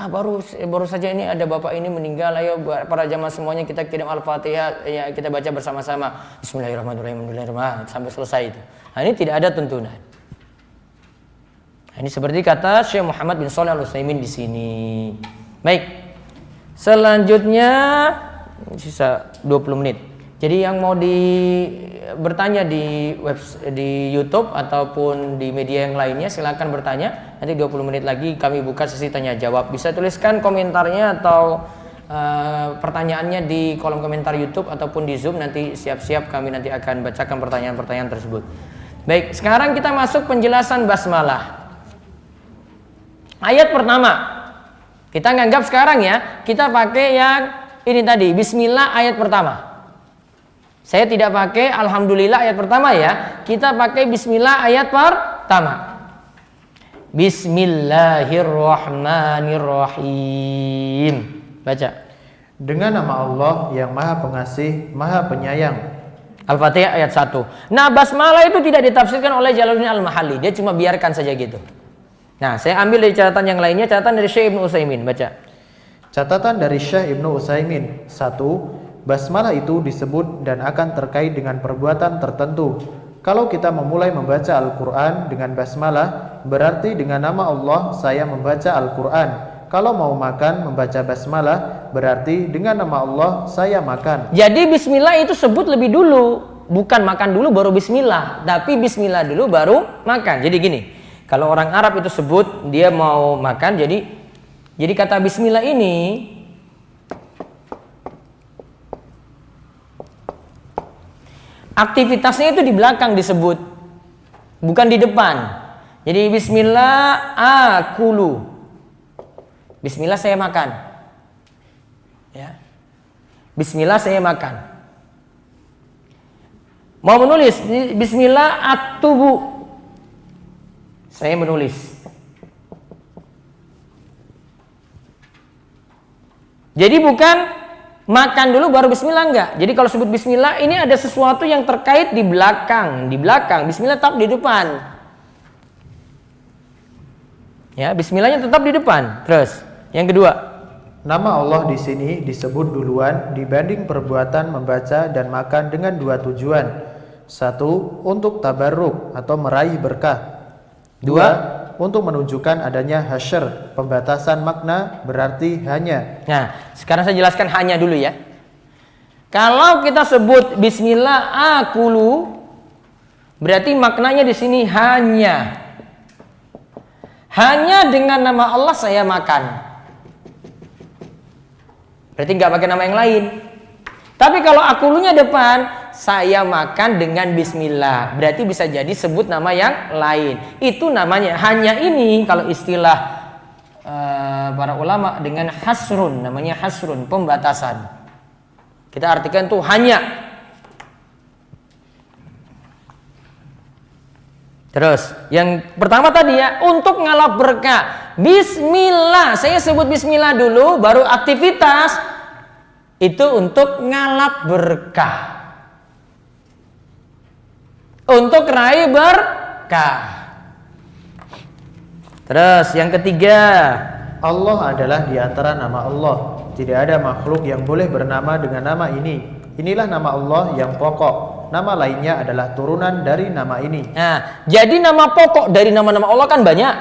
Baru saja ini ada bapak ini meninggal, ayo para jamaah semuanya kita kirim Al-Fatihah ya, kita baca bersama-sama. Bismillahirrahmanirrahim sampai selesai itu. Nah, ini tidak ada tuntunan. Nah, ini seperti kata Syekh Muhammad bin Shalih Al-Utsaimin di sini. Baik. Selanjutnya sisa 20 menit. Jadi yang mau bertanya di YouTube ataupun di media yang lainnya silakan bertanya. Nanti 20 menit lagi kami buka sesi tanya jawab. Bisa tuliskan komentarnya atau pertanyaannya di kolom komentar YouTube ataupun di Zoom. Nanti siap-siap kami nanti akan bacakan pertanyaan-pertanyaan tersebut. Baik, sekarang kita masuk penjelasan basmalah. Ayat pertama. Kita nganggap sekarang ya, kita pakai yang ini tadi, bismillah ayat pertama. Saya tidak pakai alhamdulillah ayat pertama ya. Kita pakai bismillah ayat pertama. Bismillahirrahmanirrahim. Baca. Dengan nama Allah yang Maha Pengasih, Maha Penyayang. Al-Fatihah ayat 1. Nah, basmalah itu tidak ditafsirkan oleh Jalaluddin Al-Mahalli. Dia cuma biarkan saja gitu. Nah, saya ambil dari catatan yang lainnya, catatan dari Syekh Ibnu Utsaimin. Baca. Catatan dari Syekh Ibnu Utsaimin. 1. Basmalah itu disebut dan akan terkait dengan perbuatan tertentu. Kalau kita memulai membaca Al-Quran dengan basmalah, berarti dengan nama Allah saya membaca Al-Quran. Kalau mau makan membaca basmalah, berarti dengan nama Allah saya makan. Jadi bismillah itu sebut lebih dulu. Bukan makan dulu baru bismillah, tapi bismillah dulu baru makan. Jadi gini, kalau orang Arab itu sebut dia mau makan, jadi kata bismillah ini aktivitasnya itu di belakang disebut, bukan di depan. Jadi bismillah akulu, bismillah saya makan ya. Bismillah saya makan. Mau menulis bismillah aktubu, saya menulis. Jadi bukan makan dulu baru bismillah, enggak. Jadi kalau sebut bismillah ini ada sesuatu yang terkait di belakang. Bismillah tetap di depan. Ya, bismillahnya tetap di depan. Terus, yang kedua, nama Allah di sini disebut duluan dibanding perbuatan membaca dan makan dengan dua tujuan. 1. Untuk tabarruk atau meraih berkah. 2. Untuk menunjukkan adanya hasyr, pembatasan makna berarti hanya. Nah, sekarang saya jelaskan hanya dulu ya. Kalau kita sebut bismillah akulu, berarti maknanya di sini hanya. Hanya dengan nama Allah saya makan. Berarti nggak pakai nama yang lain. Tapi kalau akulunya depan, saya makan dengan bismillah. Berarti bisa jadi sebut nama yang lain. Itu namanya hanya ini kalau istilah para ulama dengan hasrun, namanya hasrun, pembatasan. Kita artikan tuh hanya. Terus, yang pertama tadi ya, untuk ngalap berkah. Bismillah, saya sebut bismillah dulu, baru aktivitas. Itu untuk ngalap berkah. Untuk raih berkah. Terus, yang ketiga. Allah adalah di antara nama Allah. Tidak ada makhluk yang boleh bernama dengan nama ini. Inilah nama Allah yang pokok. Nama lainnya adalah turunan dari nama ini. Nah, jadi nama pokok dari nama-nama Allah kan banyak.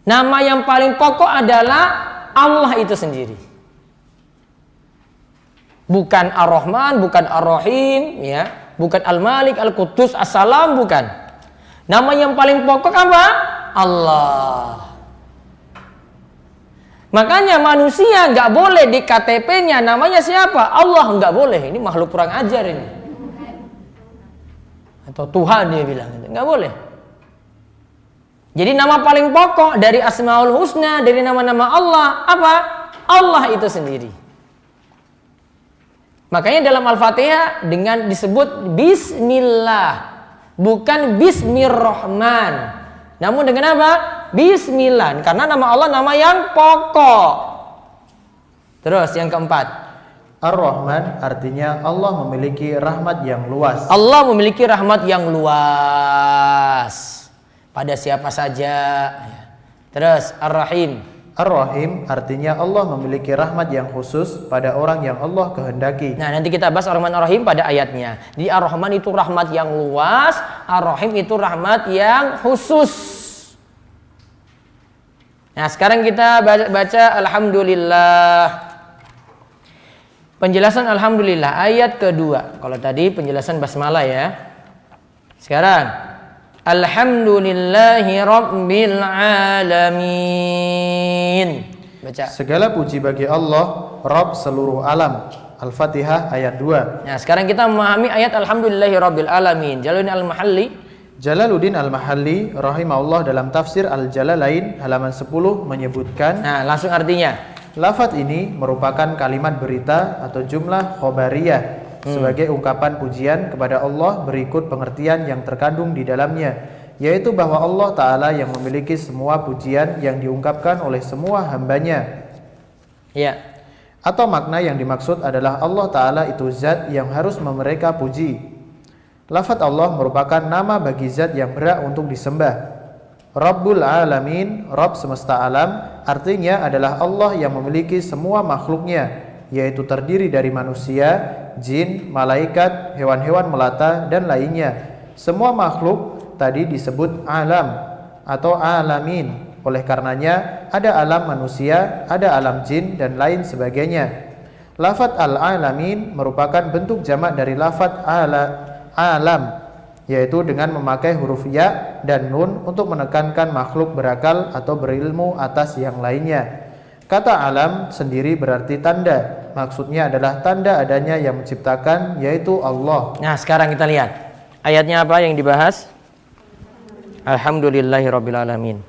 Nama yang paling pokok adalah Allah itu sendiri. Bukan Ar-Rahman, bukan Ar-Rahim, ya, bukan Al-Malik, Al-Quddus, As-Salam, bukan. Nama yang paling pokok apa? Allah. Makanya manusia nggak boleh di KTP-nya namanya siapa? Allah, nggak boleh. Ini makhluk kurang ajar ini. Atau Tuhan dia bilang, nggak boleh. Jadi nama paling pokok dari Asmaul Husna, dari nama-nama Allah apa? Allah itu sendiri. Makanya dalam Al-Fatihah dengan disebut Bismillah, bukan Bismirrahman. Namun dengan apa? Bismillah. Karena nama Allah nama yang pokok. Terus yang keempat. Ar-Rahman artinya Allah memiliki rahmat yang luas. Allah memiliki rahmat yang luas pada siapa saja. Terus Ar-Rahim. Ar-Rahim artinya Allah memiliki rahmat yang khusus pada orang yang Allah kehendaki. Nah, nanti kita bahas Ar-Rahman Ar-Rahim pada ayatnya. Di Ar-Rahman itu rahmat yang luas, Ar-Rahim itu rahmat yang khusus. Nah, sekarang kita baca Alhamdulillah. Penjelasan Alhamdulillah ayat kedua. Kalau tadi penjelasan basmalah ya. Sekarang Alhamdulillahi Rabbil Alamin. Baca. Segala puji bagi Allah, Rabb seluruh alam. Al-Fatihah ayat 2. Nah, sekarang kita memahami ayat Alhamdulillahi Rabbil Alamin. Jalaluddin Al-Mahalli rahimahullah dalam tafsir Al-Jalalain halaman 10 menyebutkan. Nah, langsung artinya. Lafaz ini merupakan kalimat berita atau jumlah khobariyah sebagai ungkapan pujian kepada Allah berikut pengertian yang terkandung di dalamnya, yaitu bahwa Allah Ta'ala yang memiliki semua pujian yang diungkapkan oleh semua hambanya. Ya. Atau makna yang dimaksud adalah Allah Ta'ala itu zat yang harus mereka puji. Lafaz Allah merupakan nama bagi zat yang berhak untuk disembah. Rabbul Alamin, Rabb semesta alam, artinya adalah Allah yang memiliki semua makhluknya, yaitu terdiri dari manusia, jin, malaikat, hewan-hewan melata, dan lainnya. Semua makhluk tadi disebut alam atau alamin. Oleh karenanya ada alam manusia, ada alam jin, dan lain sebagainya. Lafaz al-alamin merupakan bentuk jamak dari lafaz alam, yaitu dengan memakai huruf ya dan nun untuk menekankan makhluk berakal atau berilmu atas yang lainnya. Kata alam sendiri berarti tanda. Maksudnya adalah tanda adanya yang menciptakan, yaitu Allah. Nah, sekarang kita lihat ayatnya apa yang dibahas. Alhamdulillahirabbil alamin.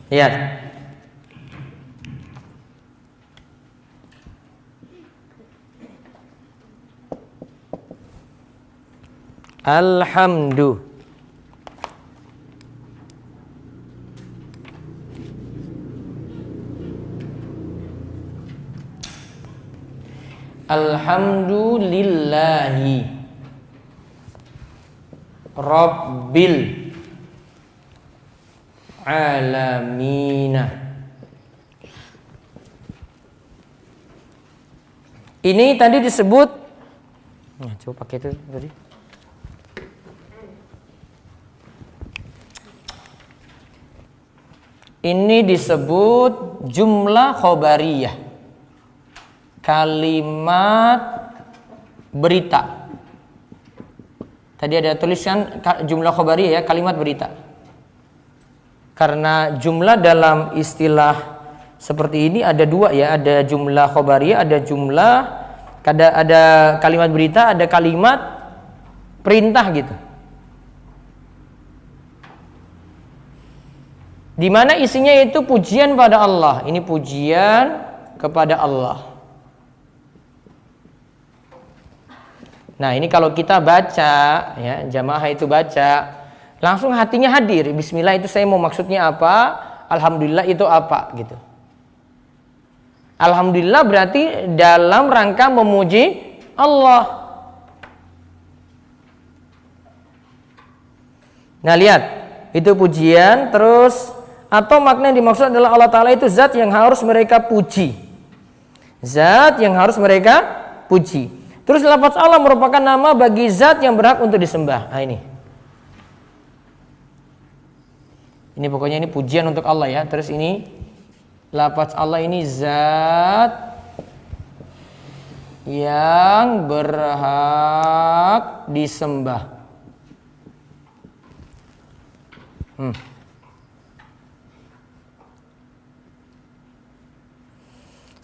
Lihat. Alhamdulillah. Alhamdulillahi Rabbil Alamina. Ini tadi disebut. Nah, coba pakai itu tadi. Ini disebut jumlah khobariyah. Kalimat berita. Tadi ada tulisan jumlah khobariyah ya, kalimat berita. Karena jumlah dalam istilah seperti ini ada dua ya, ada jumlah khobariyah, ada kalimat berita, ada kalimat perintah gitu. Di mana isinya itu pujian pada Allah. Ini pujian kepada Allah. Nah, ini kalau kita baca ya, jamaah itu baca, langsung hatinya hadir. Bismillah itu saya mau maksudnya apa? Alhamdulillah itu apa gitu. Alhamdulillah berarti dalam rangka memuji Allah. Nah, lihat, itu pujian terus. Atau makna yang dimaksud adalah Allah Ta'ala itu zat yang harus mereka puji. Zat yang harus mereka puji. Terus lafaz Allah merupakan nama bagi zat yang berhak untuk disembah. Nah ini. Ini pokoknya ini pujian untuk Allah ya. Terus ini lafaz Allah ini zat yang berhak disembah.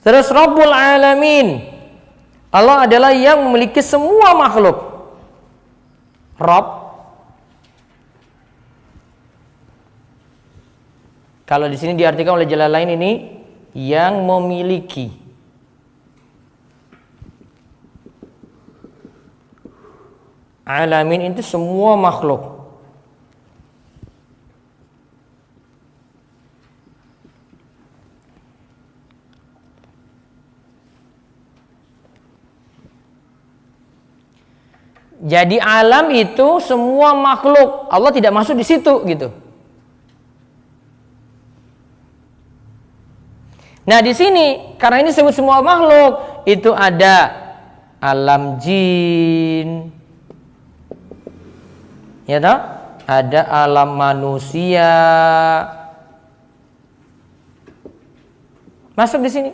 Terus Rabbul Alamin, Allah adalah yang memiliki semua makhluk. Rabb. Kalau di sini diartikan oleh Jalalain ini yang memiliki. Alamin itu semua makhluk. Jadi alam itu semua makhluk. Allah tidak masuk di situ gitu. Nah, di sini karena ini disebut semua makhluk, itu ada alam jin. Ya toh? Ada alam manusia. Masuk di sini.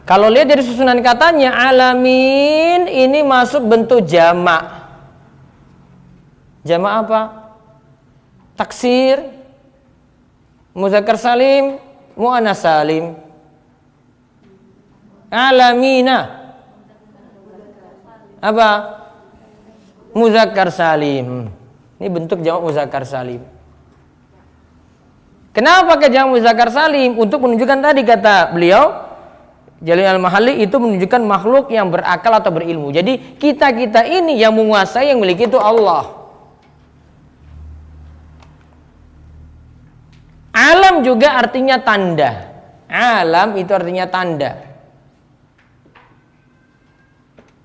Kalau lihat dari susunan katanya, alamin ini masuk bentuk jamak. Jamak apa? Taksir, muzakkar salim, muannas salim. Alamina apa? Muzakkar salim. Ini bentuk jamak muzakkar salim. Kenapa pakai jamak muzakkar salim? Untuk menunjukkan tadi kata beliau, Jalil Al-Mahalli itu menunjukkan makhluk yang berakal atau berilmu. Jadi kita-kita ini yang menguasai, yang memiliki itu Allah. Alam juga artinya tanda. Alam itu artinya tanda.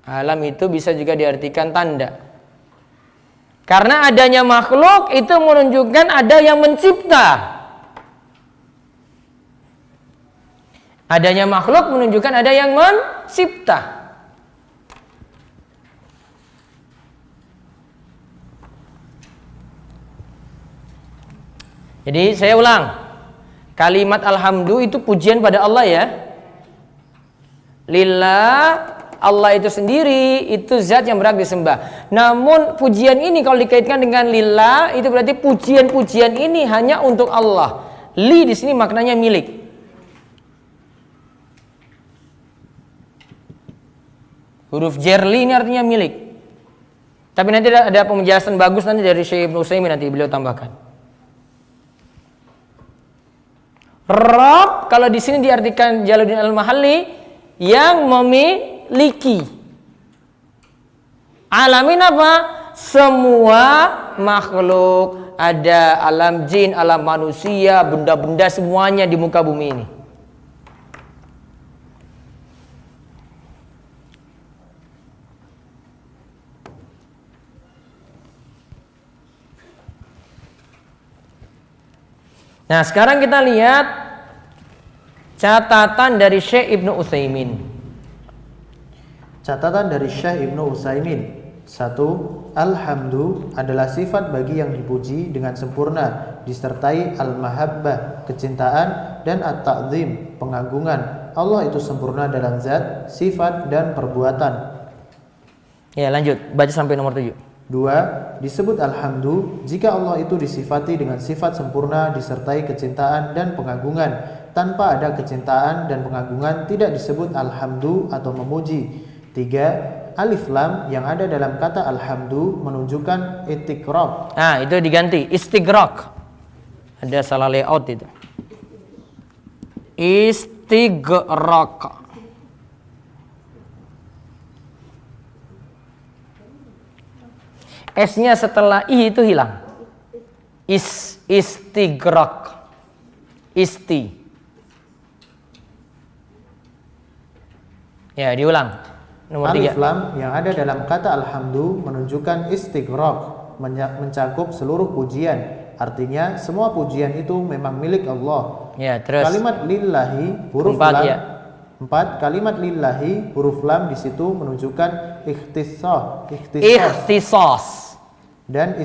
Alam itu bisa juga diartikan tanda. Karena adanya makhluk itu menunjukkan ada yang mencipta. Adanya makhluk menunjukkan ada yang mencipta. Jadi saya ulang. Kalimat alhamdu itu pujian pada Allah ya. Lillah, Allah itu sendiri, itu zat yang berhak disembah. Namun pujian ini kalau dikaitkan dengan lillah, itu berarti pujian-pujian ini hanya untuk Allah. Li di sini maknanya milik. Huruf jerli ini artinya milik. Tapi nanti ada penjelasan bagus nanti dari Syekh Ibnu Utsaimin, nanti beliau tambahkan. Rabb kalau di sini diartikan Jalaluddin Al-Mahalli yang memiliki. Alamin apa? Semua makhluk. Ada alam jin, alam manusia, benda-benda semuanya di muka bumi ini. Nah, sekarang kita lihat catatan dari Syekh Ibnu Utsaimin. Catatan dari Syekh Ibnu Utsaimin. 1. Alhamdu adalah sifat bagi yang dipuji dengan sempurna, disertai al-mahabbah, kecintaan, dan at-ta'zim, pengagungan. Allah itu sempurna dalam zat, sifat, dan perbuatan. Ya, lanjut. Baca sampai nomor 7. 2. Disebut alhamdu jika Allah itu disifati dengan sifat sempurna, disertai kecintaan dan pengagungan. Tanpa ada kecintaan dan pengagungan tidak disebut alhamdu atau memuji. 3. Alif lam yang ada dalam kata alhamdu menunjukkan istigraq. Nah, itu diganti istigraq. Ada salah layout itu. Istigraq. S-nya setelah I itu hilang. Istigraq. Isti. Ya, diulang. Nomor 3. Alif lam yang ada dalam kata alhamdu menunjukkan istighraq, mencakup seluruh pujian. Artinya semua pujian itu memang milik Allah. Ya, terus. Kalimat lillahi huruf 4, lam. ya. 4. Kalimat lillahi huruf lam di situ menunjukkan Ikhtisas. Dan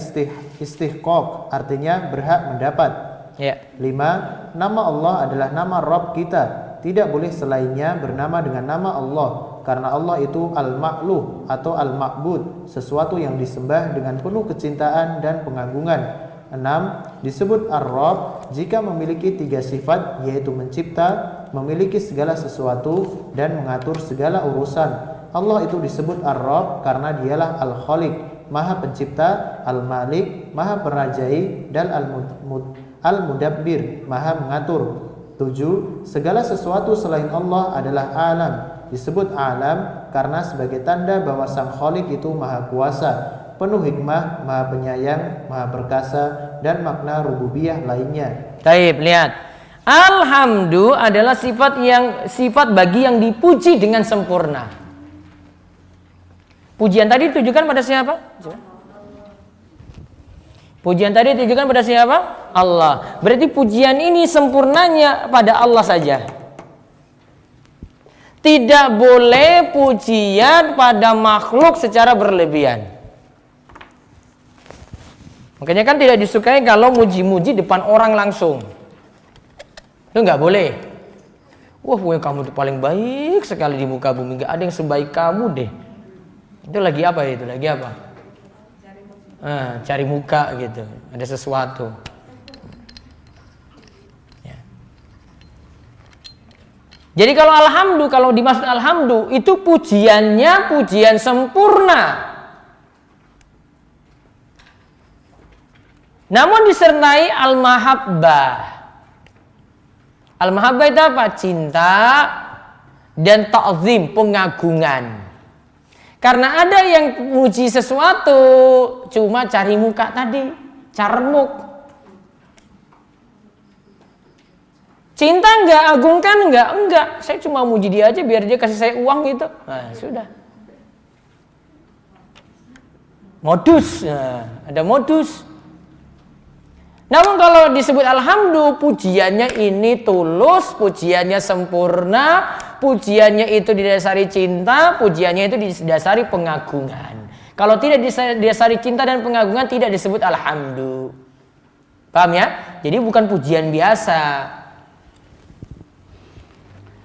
istihqaq artinya berhak mendapat. Ya. 5. Nama Allah adalah nama Rabb kita. Tidak boleh selainnya bernama dengan nama Allah, karena Allah itu al-ma'luh atau al-ma'bud, sesuatu yang disembah dengan penuh kecintaan dan pengagungan. 6. Disebut ar-Rabb jika memiliki 3 sifat, yaitu mencipta, memiliki segala sesuatu, dan mengatur segala urusan. Allah itu disebut ar-Rabb karena dialah al-Khaliq, Maha Pencipta, al-Malik, Maha Penrajai, dan al-Mudabbir, Maha Mengatur. 7. Segala sesuatu selain Allah adalah alam. Disebut alam karena sebagai tanda bahwa Sang Khalik itu Maha Kuasa, penuh hikmah, Maha Penyayang, Maha Perkasa, dan makna rububiyah lainnya. Taib, lihat. Alhamdu adalah sifat bagi yang dipuji dengan sempurna. Pujian tadi ditujukan pada siapa? Pujian tadi ditujukan pada siapa? Allah. Berarti pujian ini sempurnanya pada Allah saja. Tidak boleh pujian pada makhluk secara berlebihan. Makanya kan tidak disukai kalau muji-muji depan orang langsung. Itu nggak boleh. Wah, kamu itu paling baik sekali di muka bumi. Nggak ada yang sebaik kamu deh. Itu lagi apa itu? Lagi apa? Cari muka gitu, ada sesuatu. Ya. Jadi kalau dimaksud alhamdu itu pujiannya pujian sempurna. Namun disertai al-mahabbah. Al-mahabbah itu apa? Cinta dan ta'zim, pengagungan. Karena ada yang puji sesuatu cuma cari muka tadi, carmuk. Cinta enggak, agungkan enggak. Saya cuma muji dia aja biar dia kasih saya uang gitu. Nah, sudah. Modus, ada modus. Namun kalau disebut alhamdu, pujiannya ini tulus, pujiannya sempurna, pujiannya itu didasari cinta, pujiannya itu didasari pengagungan. Kalau tidak didasari cinta dan pengagungan tidak disebut alhamdu. Paham ya? Jadi bukan pujian biasa.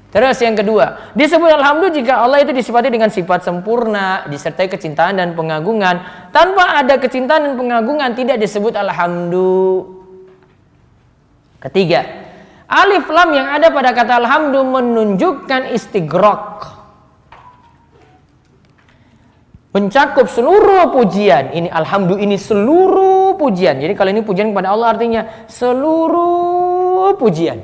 Terus yang kedua, disebut alhamdu jika Allah itu disifati dengan sifat sempurna, disertai kecintaan dan pengagungan. Tanpa ada kecintaan dan pengagungan tidak disebut alhamdu. Ketiga, alif lam yang ada pada kata alhamdu menunjukkan istighraq. Mencakup seluruh pujian. Ini alhamdu ini seluruh pujian. Jadi kalau ini pujian kepada Allah artinya seluruh pujian.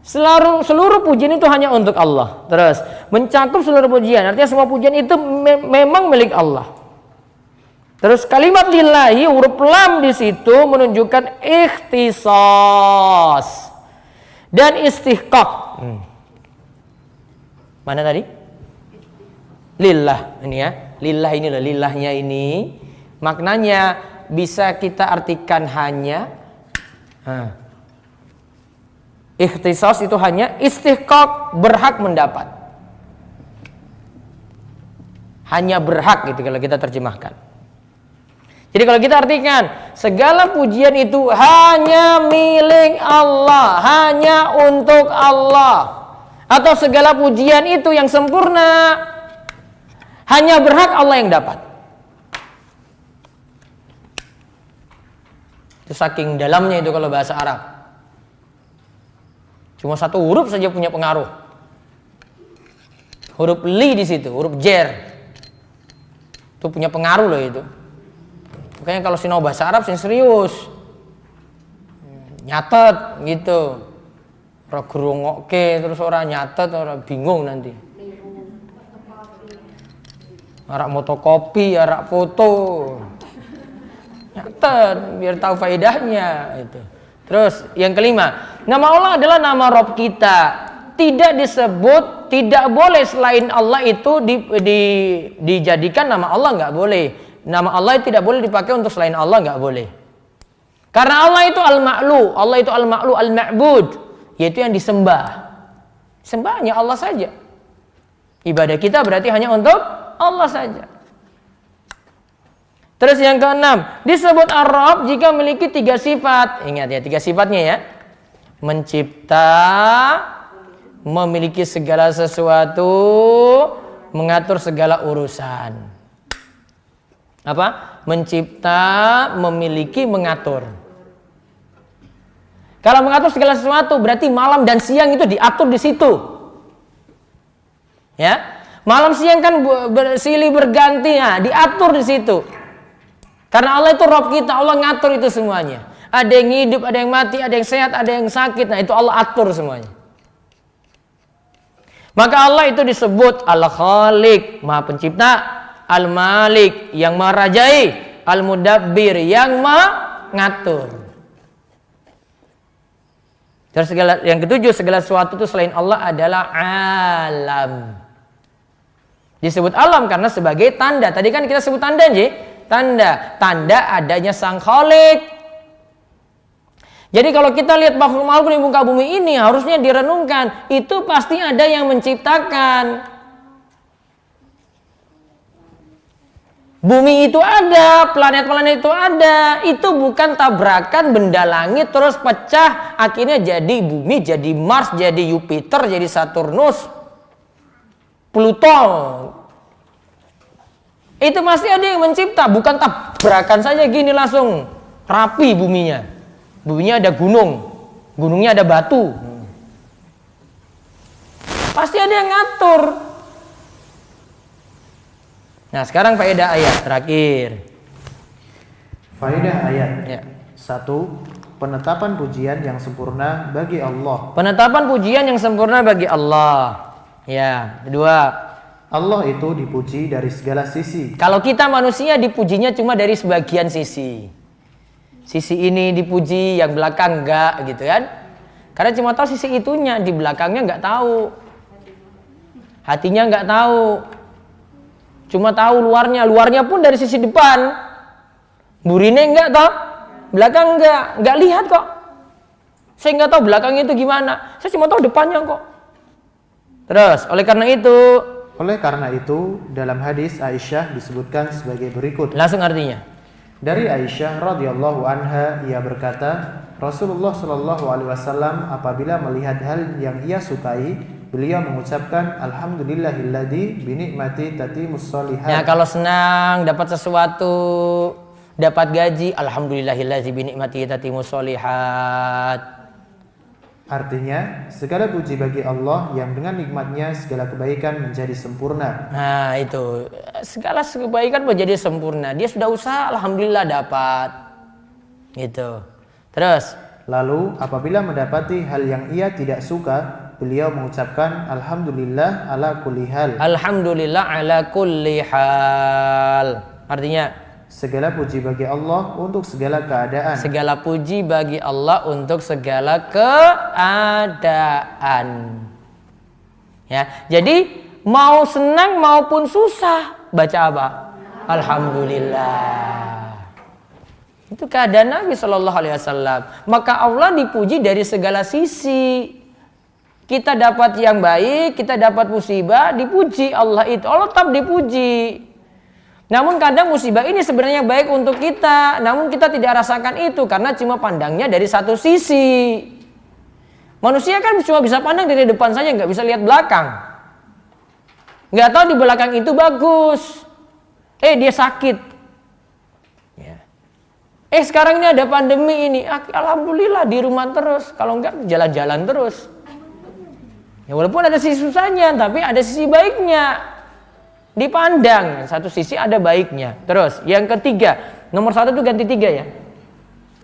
Seluruh pujian itu hanya untuk Allah. Terus mencakup seluruh pujian. Artinya semua pujian itu memang milik Allah. Terus kalimat lillahi huruf lam di situ menunjukkan ikhtisas dan istihqaq. Mana tadi? Lillah ini ya. Lillah ini loh, lillahnya ini maknanya bisa kita artikan hanya ikhtisas itu hanya istihqaq, berhak mendapat. Hanya berhak gitu kalau kita terjemahkan. Jadi kalau kita artikan, segala pujian itu hanya milik Allah, hanya untuk Allah. Atau segala pujian itu yang sempurna, hanya berhak Allah yang dapat. Itu saking dalamnya itu kalau bahasa Arab. Cuma satu huruf saja punya pengaruh. Huruf li di situ, huruf jer. Itu punya pengaruh loh itu. Makanya kalau sinau bahasa Arab sing serius. Nyatet gitu. Ora grungokke terus ora nyatet, ora bingung nanti. Ora fotokopi, ora foto. Nyatet biar tahu faedahnya itu. Terus yang kelima, nama Allah adalah nama Rabb kita. Tidak disebut, tidak boleh selain Allah itu dijadikan nama Allah, nggak boleh. Nama Allah itu tidak boleh dipakai untuk selain Allah, nggak boleh. Karena Allah itu al-ma'lu, Allah itu al-ma'lu, al-ma'bud, yaitu yang disembah. Sembahnya Allah saja. Ibadah kita berarti hanya untuk Allah saja. Terus yang keenam, disebut Ar-Rabb jika memiliki 3 sifat. Ingat ya, 3 sifatnya ya. Mencipta, memiliki segala sesuatu, mengatur segala urusan. Apa? Mencipta, memiliki, mengatur. Kalau mengatur segala sesuatu berarti malam dan siang itu diatur di situ. Ya, malam siang kan silih berganti, ya, diatur di situ. Karena Allah itu Rabb kita, Allah ngatur itu semuanya. Ada yang hidup, ada yang mati, ada yang sehat, ada yang sakit. Nah itu Allah atur semuanya. Maka Allah itu disebut Al-Khaliq, Maha Pencipta, Al-Malik, yang merajai, Al-Mudabbir, yang mengatur. Terus yang ketujuh, segala sesuatu itu selain Allah adalah alam. Disebut alam karena sebagai tanda. Tadi kan kita sebut tanda, tanda adanya Sang Khaliq. Jadi kalau kita lihat makhluk-makhluk di muka bumi ini harusnya direnungkan, itu pasti ada yang menciptakan. Bumi itu ada, planet-planet itu ada, itu bukan tabrakan benda langit terus pecah, akhirnya jadi bumi, jadi Mars, jadi Jupiter, jadi Saturnus, Pluto. Itu pasti ada yang mencipta, bukan tabrakan saja gini langsung rapi buminya. Buminya ada gunung, gunungnya ada batu. Pasti ada yang ngatur. Nah sekarang faedah ayat terakhir. Faedah ayat Ya. 1. Penetapan pujian yang sempurna bagi Allah. Penetapan pujian yang sempurna bagi Allah. Ya. 2. Allah itu dipuji dari segala sisi. Kalau kita manusia dipujinya cuma dari sebagian sisi. Sisi ini dipuji, yang belakang enggak gitu kan. Karena cuma tahu sisi itunya, di belakangnya enggak tahu. Hatinya enggak tahu. Cuma tahu luarnya, luarnya pun dari sisi depan. Burine enggak tahu, belakang enggak lihat kok. Saya enggak tahu belakangnya itu gimana. Saya cuma tahu depannya kok. Terus, oleh karena itu, dalam hadis Aisyah disebutkan sebagai berikut. Langsung artinya. Dari Aisyah radhiyallahu anha, ia berkata, Rasulullah shallallahu alaihi wasallam apabila melihat hal yang ia sukai, beliau mengucapkan alhamdulillahilladzi bi ni'mati tatimmus shalihat. Ya, kalau senang dapat sesuatu, dapat gaji, alhamdulillahilladzi bi ni'mati tatimmus shalihat. Artinya, segala puji bagi Allah yang dengan nikmatnya segala kebaikan menjadi sempurna. Nah itu, segala kebaikan menjadi sempurna. Dia sudah usaha, alhamdulillah dapat. Gitu. Terus, lalu apabila mendapati hal yang ia tidak suka, beliau mengucapkan alhamdulillah ala kulli hal. Alhamdulillah ala kulli hal. Artinya, segala puji bagi Allah untuk segala keadaan. Segala puji bagi Allah untuk segala keadaan. Ya, jadi mau senang maupun susah baca apa? Alhamdulillah. Itu keadaan Nabi Shallallahu Alaihi Wasallam. Maka Allah dipuji dari segala sisi. kita dapat yang baik, kita dapat musibah, dipuji Allah itu. Allah tetap dipuji. Namun kadang musibah ini sebenarnya baik untuk kita, namun kita tidak rasakan itu karena cuma pandangnya dari satu sisi. Manusia kan cuma bisa pandang dari depan saja, nggak bisa lihat belakang. Nggak tahu di belakang itu bagus. Dia sakit. Ya. Sekarang ini ada pandemi ini. Alhamdulillah di rumah terus. Kalau enggak jalan-jalan terus. Ya walaupun ada sisi susahnya, tapi ada sisi baiknya. Dipandang, satu sisi ada baiknya. Terus yang ketiga, nomor 1 itu ganti 3 ya.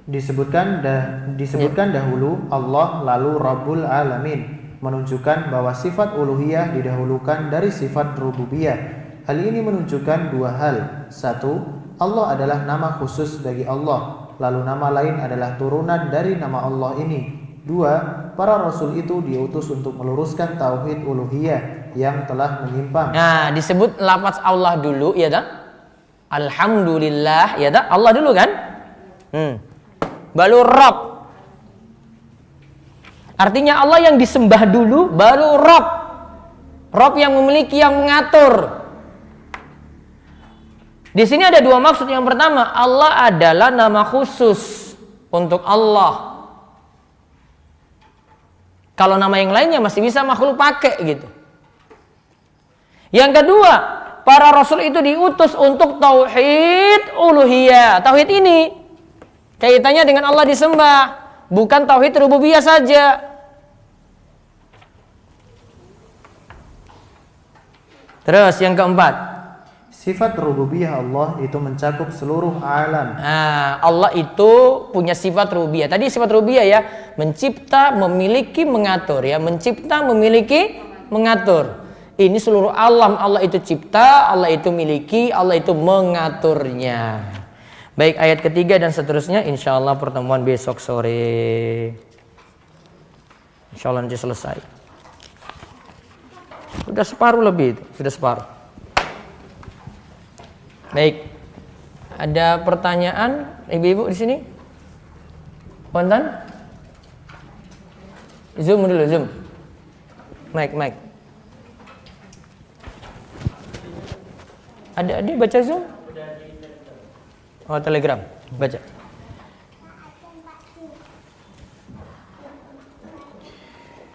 Disebutkan dahulu Allah lalu Rabbul Alamin, menunjukkan bahwa sifat uluhiyah didahulukan dari sifat rububiyah. Hal ini menunjukkan 2 hal. 1. Allah adalah nama khusus bagi Allah, lalu nama lain adalah turunan dari nama Allah ini. 2. Para rasul itu diutus untuk meluruskan tauhid uluhiyah yang telah menyimpang. Nah, disebut lafaz Allah dulu, ya tak? Alhamdulillah, ya tak? Allah dulu kan? Baru Rabb. Artinya Allah yang disembah dulu, baru Rabb. Rabb yang memiliki, yang mengatur. Di sini ada 2 maksud. Yang pertama, Allah adalah nama khusus untuk Allah. Kalau nama yang lainnya masih bisa makhluk pakai gitu. Yang kedua, para rasul itu diutus untuk tauhid uluhiyah. Tauhid ini kaitannya dengan Allah disembah, bukan tauhid rububiyah saja. Terus yang keempat, sifat rububiyah Allah itu mencakup seluruh alam. Allah itu punya sifat rububiyah. Tadi sifat rububiyah ya, mencipta, memiliki, mengatur ya, mencipta, memiliki, mengatur. Ini seluruh alam Allah itu cipta, Allah itu miliki, Allah itu mengaturnya. Baik, ayat ketiga dan seterusnya insya Allah pertemuan besok sore. Insya Allah nanti selesai. Sudah separuh lebih itu, sudah separuh. Baik, ada pertanyaan ibu-ibu di sini? Wonten? Zoom dulu, zoom. Mic. Ada adik baca zoom? Oh, telegram, baca.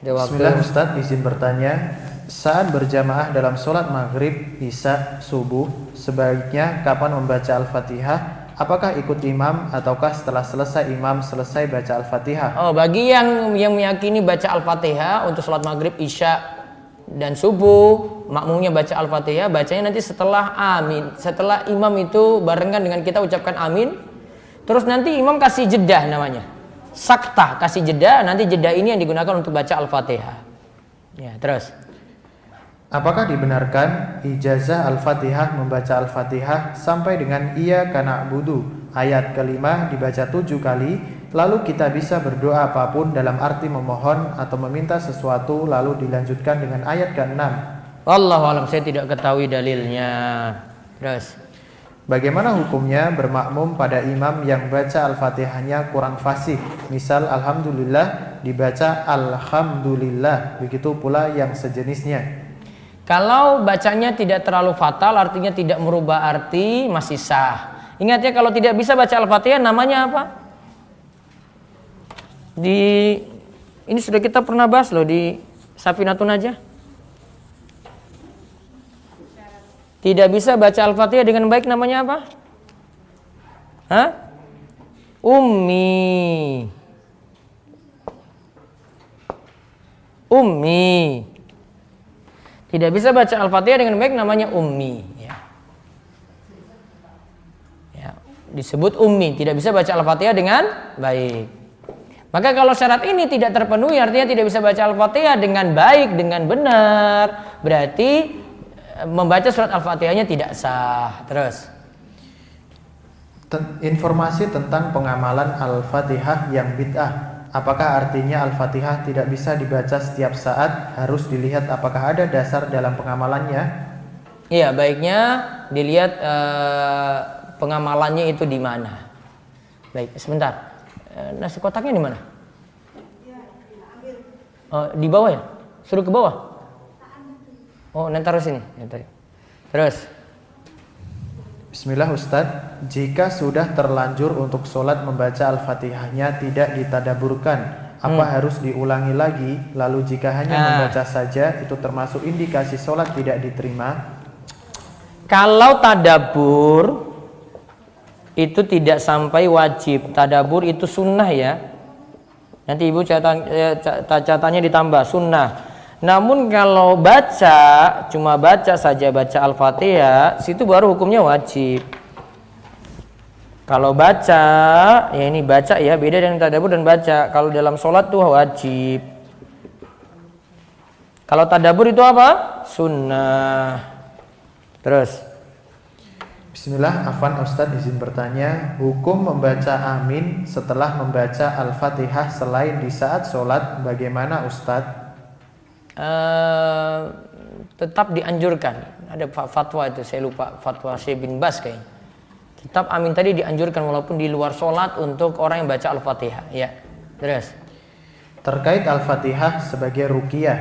Bismillah Ustadz, izin bertanya. Saat berjamaah dalam sholat maghrib, isya, subuh, sebaiknya kapan membaca Al-Fatihah? Apakah ikut imam ataukah setelah selesai imam selesai baca Al-Fatihah? Oh, bagi yang meyakini baca Al-Fatihah untuk sholat maghrib, isya, dan subuh, makmumnya baca Al-Fatihah, bacanya nanti setelah amin. Setelah imam itu barengan dengan kita ucapkan amin. Terus nanti imam kasih jeda namanya. Saktah, kasih jeda, nanti jeda ini yang digunakan untuk baca Al-Fatihah. Ya, terus. Apakah dibenarkan ijazah Al-Fatihah membaca Al-Fatihah sampai dengan Iyyaka na'budu ayat kelima dibaca 7 kali, lalu kita bisa berdoa apapun dalam arti memohon atau meminta sesuatu lalu dilanjutkan dengan ayat ke-6? Wallahu alam, saya tidak ketahui dalilnya. Terus. Bagaimana hukumnya bermakmum pada imam yang baca Al-Fatihahnya kurang fasih? Misal Alhamdulillah dibaca Alhamdulillah, begitu pula yang sejenisnya. Kalau bacanya tidak terlalu fatal, artinya tidak merubah arti, masih sah. Ingat ya, kalau tidak bisa baca Al-Fatihah namanya apa? Ini sudah kita pernah bahas loh di Safinatun Najah. Tidak bisa baca Al-Fatihah dengan baik namanya apa? Ummi. Tidak bisa baca Al-Fatihah dengan baik namanya ummi. Ya, disebut ummi, tidak bisa baca Al-Fatihah dengan baik. Maka kalau syarat ini tidak terpenuhi, artinya tidak bisa baca Al-Fatihah dengan baik, dengan benar, berarti membaca surat Al-Fatihahnya tidak sah. Terus. Informasi tentang pengamalan Al-Fatihah yang bid'ah. Apakah artinya Al-Fatihah tidak bisa dibaca setiap saat? Harus dilihat apakah ada dasar dalam pengamalannya? Iya, baiknya dilihat pengamalannya itu di mana. Baik, sebentar. Nasi kotaknya di mana? Di bawah ya? Suruh ke bawah. Oh, nanti taruh sini. Terus. Bismillah Ustadz, jika sudah terlanjur untuk sholat membaca Al-Fatihahnya tidak ditadaburkan, apa harus diulangi lagi? Lalu jika hanya membaca saja, itu termasuk indikasi sholat tidak diterima? Kalau tadabur itu tidak sampai wajib. Tadabur itu sunnah ya. Nanti ibu catatannya ditambah sunnah. Namun kalau baca, cuma baca saja, baca Al-Fatihah, situ baru hukumnya wajib. Kalau baca, ya ini baca ya, beda dengan tadabur dan baca. Kalau dalam sholat tuh wajib. Kalau tadabur itu apa? Sunnah. Terus. Bismillah, Afwan Ustadz izin bertanya, hukum membaca amin setelah membaca Al-Fatihah selain di saat sholat, bagaimana Ustadz? Tetap dianjurkan. Ada fatwa itu, saya lupa, fatwa Syekh bin Bas kayaknya. Tetap amin tadi dianjurkan walaupun di luar sholat untuk orang yang baca Al-Fatihah. Ya, terus. Terkait Al-Fatihah sebagai ruqyah,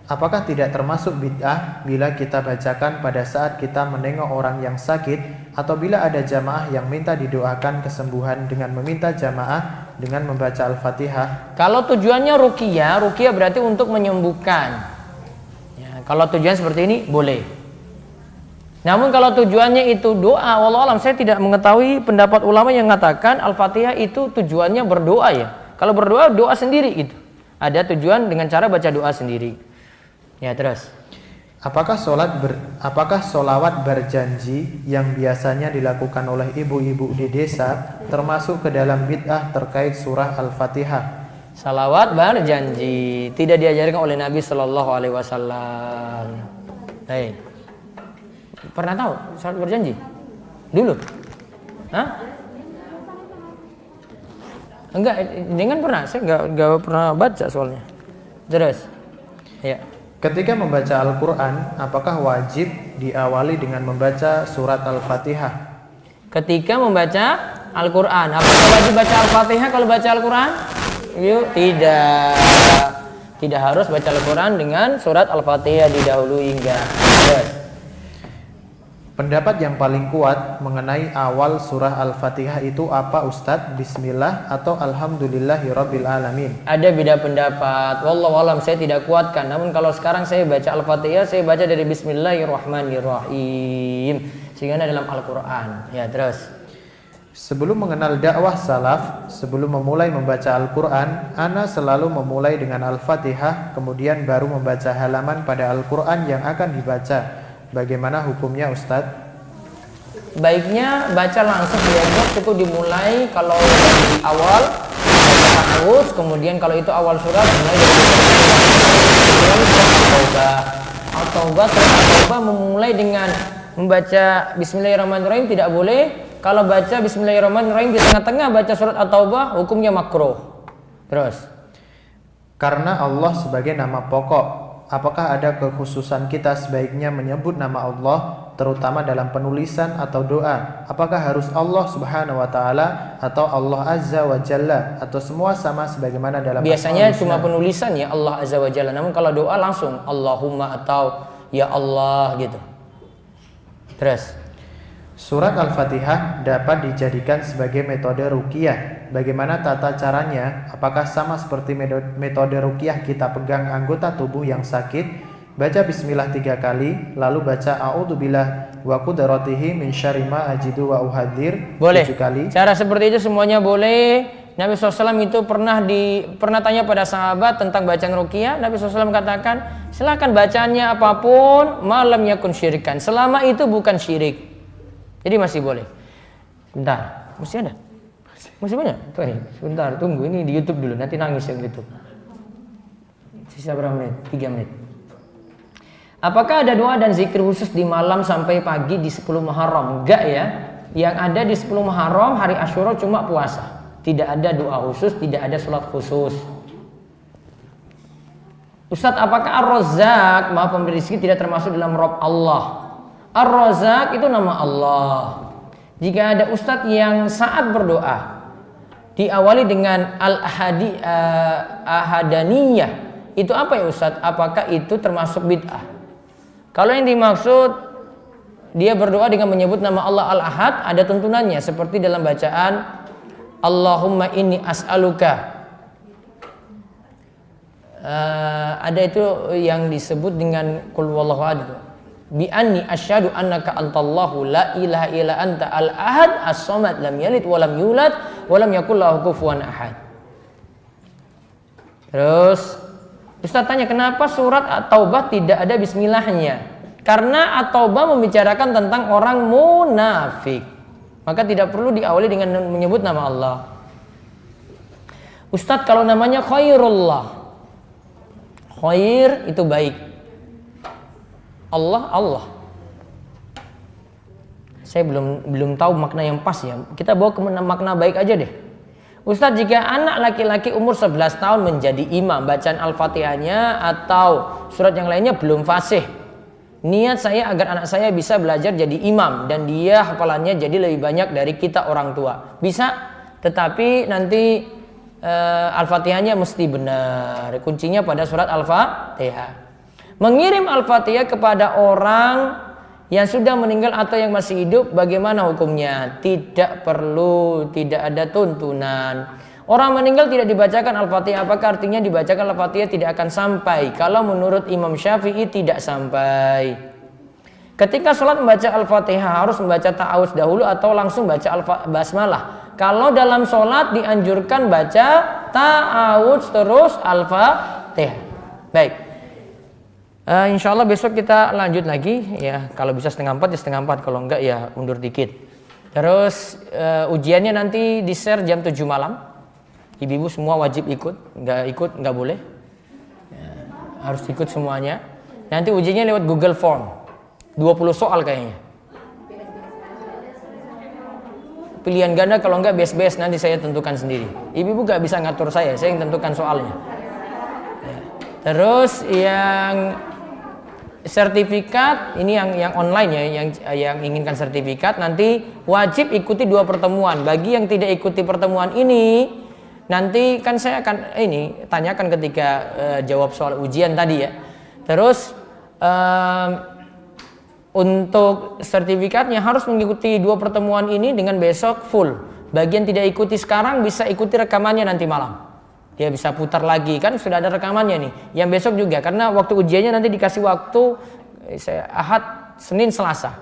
apakah tidak termasuk bid'ah bila kita bacakan pada saat kita menengok orang yang sakit atau bila ada jamaah yang minta didoakan kesembuhan dengan meminta jamaah dengan membaca Al-Fatihah? Kalau tujuannya ruqyah berarti untuk menyembuhkan. Ya, kalau tujuan seperti ini boleh. Namun kalau tujuannya itu doa, wallahu alam, saya tidak mengetahui pendapat ulama yang mengatakan Al-Fatihah itu tujuannya berdoa ya. Kalau berdoa, doa sendiri itu. Ada tujuan dengan cara baca doa sendiri. Ya, terus. Apakah sholawat berjanji yang biasanya dilakukan oleh ibu-ibu di desa termasuk ke dalam bid'ah terkait surah Al-Fatihah? Salawat berjanji tidak diajarkan oleh Nabi Shallallahu Alaihi Wasallam. Hei, pernah tahu salawat berjanji? Dulu? Hah? Enggak, dengan pernah. Saya enggak pernah baca soalnya. Terus, ya. Ketika membaca Al-Quran, apakah wajib diawali dengan membaca surat Al-Fatihah? Ketika membaca Al-Quran, apakah wajib baca Al-Fatihah kalau baca Al-Quran? Yuk, tidak. Tidak harus baca Al-Quran dengan surat Al-Fatihah didahului hingga. Pendapat yang paling kuat mengenai awal surah Al-Fatihah itu apa Ustadz? Bismillah atau Alhamdulillahirabbil alamin? Ada beda pendapat. Wallahu alam, saya tidak kuatkan. Namun kalau sekarang saya baca Al-Fatihah, saya baca dari Bismillahirrahmanirrahim sehingga dalam Al-Quran. Ya, terus. Sebelum mengenal dakwah salaf, sebelum memulai membaca Al-Quran, ana selalu memulai dengan Al-Fatihah, kemudian baru membaca halaman pada Al-Quran yang akan dibaca. Bagaimana hukumnya Ustadz? Baiknya baca langsung diajak, cukup dimulai kalau dari awal baca terus, kemudian kalau itu awal surat mulai dari At-Taubah memulai dengan membaca Bismillahirrahmanirrahim tidak boleh. Kalau baca Bismillahirrahmanirrahim di tengah-tengah baca surat At-Taubah hukumnya makruh. Terus. Karena Allah sebagai nama pokok, apakah ada kekhususan kita sebaiknya menyebut nama Allah terutama dalam penulisan atau doa? Apakah harus Allah Subhanahu wa taala atau Allah Azza wa Jalla atau semua sama sebagaimana dalam biasanya cuma penulisan ya Allah Azza wa Jalla. Namun kalau doa langsung Allahumma atau ya Allah gitu. Terus. Surat Al-Fatihah dapat dijadikan sebagai metode ruqyah. Bagaimana tata caranya? Apakah sama seperti metode ruqyah kita pegang anggota tubuh yang sakit, baca bismillah 3 kali, lalu baca a'udzubillah wa qudratihi min syarri ma ajidu wa uhadzir 7 kali? Cara seperti itu semuanya boleh. Nabi SAW itu pernah tanya pada sahabat tentang bacaan ruqyah. Nabi SAW katakan, silakan bacaannya apapun, malam yakun syirikan, selama itu bukan syirik. Jadi masih boleh. Bentar, masih ada? Masih banyak? Sebentar, tunggu. Ini di YouTube dulu, nanti nangis yang YouTube. Sisa berapa menit? 3 menit. Apakah ada doa dan zikir khusus di malam sampai pagi di 10 Muharram? Enggak ya. Yang ada di 10 Muharram, hari Asyura cuma puasa. Tidak ada doa khusus, tidak ada sholat khusus. Ustadz, apakah Ar-Razzaq, Maha Pemberi rezeki, tidak termasuk dalam Rabb Allah? Ar-Razzaq itu nama Allah. Jika ada ustadz yang saat berdoa diawali dengan al-ahadaniyah, itu apa ya Ustadz? Apakah itu termasuk bid'ah? Kalau yang dimaksud dia berdoa dengan menyebut nama Allah Al-Ahad, ada tuntunannya seperti dalam bacaan Allahumma inni as'aluka. Ada itu yang disebut dengan qul huwallahu ahad. Bi anni asyhadu annaka antallahu la ilaha illa anta al-ahad as-samad lam yalid wa lam yulad wa lam yakul lahu kufuwan ahad. Terus Ustaz tanya, kenapa surat At-Taubah tidak ada bismillahnya? Karena At-Taubah membicarakan tentang orang munafik. Maka tidak perlu diawali dengan menyebut nama Allah. Ustaz, kalau namanya khairullah, khair itu baik, Allah. Saya belum tahu makna yang pas ya. Kita bawa ke makna baik aja deh. Ustaz, jika anak laki-laki umur 11 tahun menjadi imam, bacaan Al-Fatihahnya atau surat yang lainnya belum fasih. Niat saya agar anak saya bisa belajar jadi imam dan dia hafalannya jadi lebih banyak dari kita orang tua. Bisa, tetapi nanti Al-Fatihahnya mesti benar. Kuncinya pada surat Al-Fatihah. Mengirim Al-Fatihah kepada orang yang sudah meninggal atau yang masih hidup, bagaimana hukumnya? Tidak perlu, tidak ada tuntunan. Orang meninggal tidak dibacakan Al-Fatihah, apakah artinya dibacakan Al-Fatihah tidak akan sampai? Kalau menurut Imam Syafi'i tidak sampai. Ketika sholat membaca Al-Fatihah harus membaca ta'awudz dahulu atau langsung baca basmalah? Kalau dalam sholat dianjurkan baca ta'awudz terus Al-Fatihah. Baik. Insya Allah besok kita lanjut lagi ya, kalau bisa 3:30 ya 3:30, kalau enggak ya undur dikit. Terus ujiannya nanti di share jam 7 malam. Ibu-ibu semua wajib ikut nggak boleh ya, harus ikut semuanya. Nanti ujiannya lewat Google Form, 20 soal kayaknya. Pilihan ganda, kalau enggak best nanti saya tentukan sendiri. Ibu-ibu nggak bisa ngatur saya yang tentukan soalnya ya. Terus yang sertifikat ini yang online ya, yang inginkan sertifikat nanti wajib ikuti 2 pertemuan. Bagi yang tidak ikuti pertemuan ini, nanti kan saya akan tanyakan ketika jawab soal ujian tadi ya. Terus untuk sertifikatnya harus mengikuti 2 pertemuan ini dengan besok full. Bagi yang tidak ikuti sekarang bisa ikuti rekamannya nanti malam. Dia bisa putar lagi, kan sudah ada rekamannya nih. Yang besok juga, karena waktu ujiannya nanti dikasih waktu Ahad, Senin, Selasa.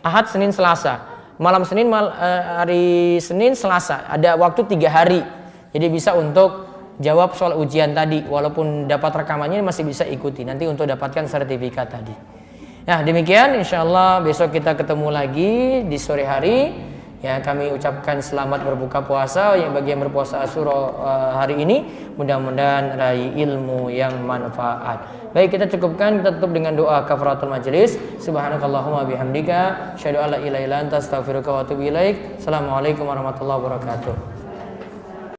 Ahad, Senin, Selasa. Malam Senin, hari Senin, Selasa. Ada waktu 3 hari. Jadi bisa untuk jawab soal ujian tadi. Walaupun dapat rekamannya masih bisa ikuti. Nanti untuk dapatkan sertifikat tadi. Nah demikian, insya Allah besok kita ketemu lagi di sore hari. Ya, kami ucapkan selamat berbuka puasa yang bagi yang berpuasa Asyura hari ini, mudah-mudahan raih ilmu yang manfaat. Baik, kita cukupkan, kita tutup dengan doa kafaratul majelis. Subhanakallahumma bihamdika, asyhadu an la ilaha illa anta, astaghfiruka wa atubu ilaik. Assalamualaikum warahmatullahi wabarakatuh.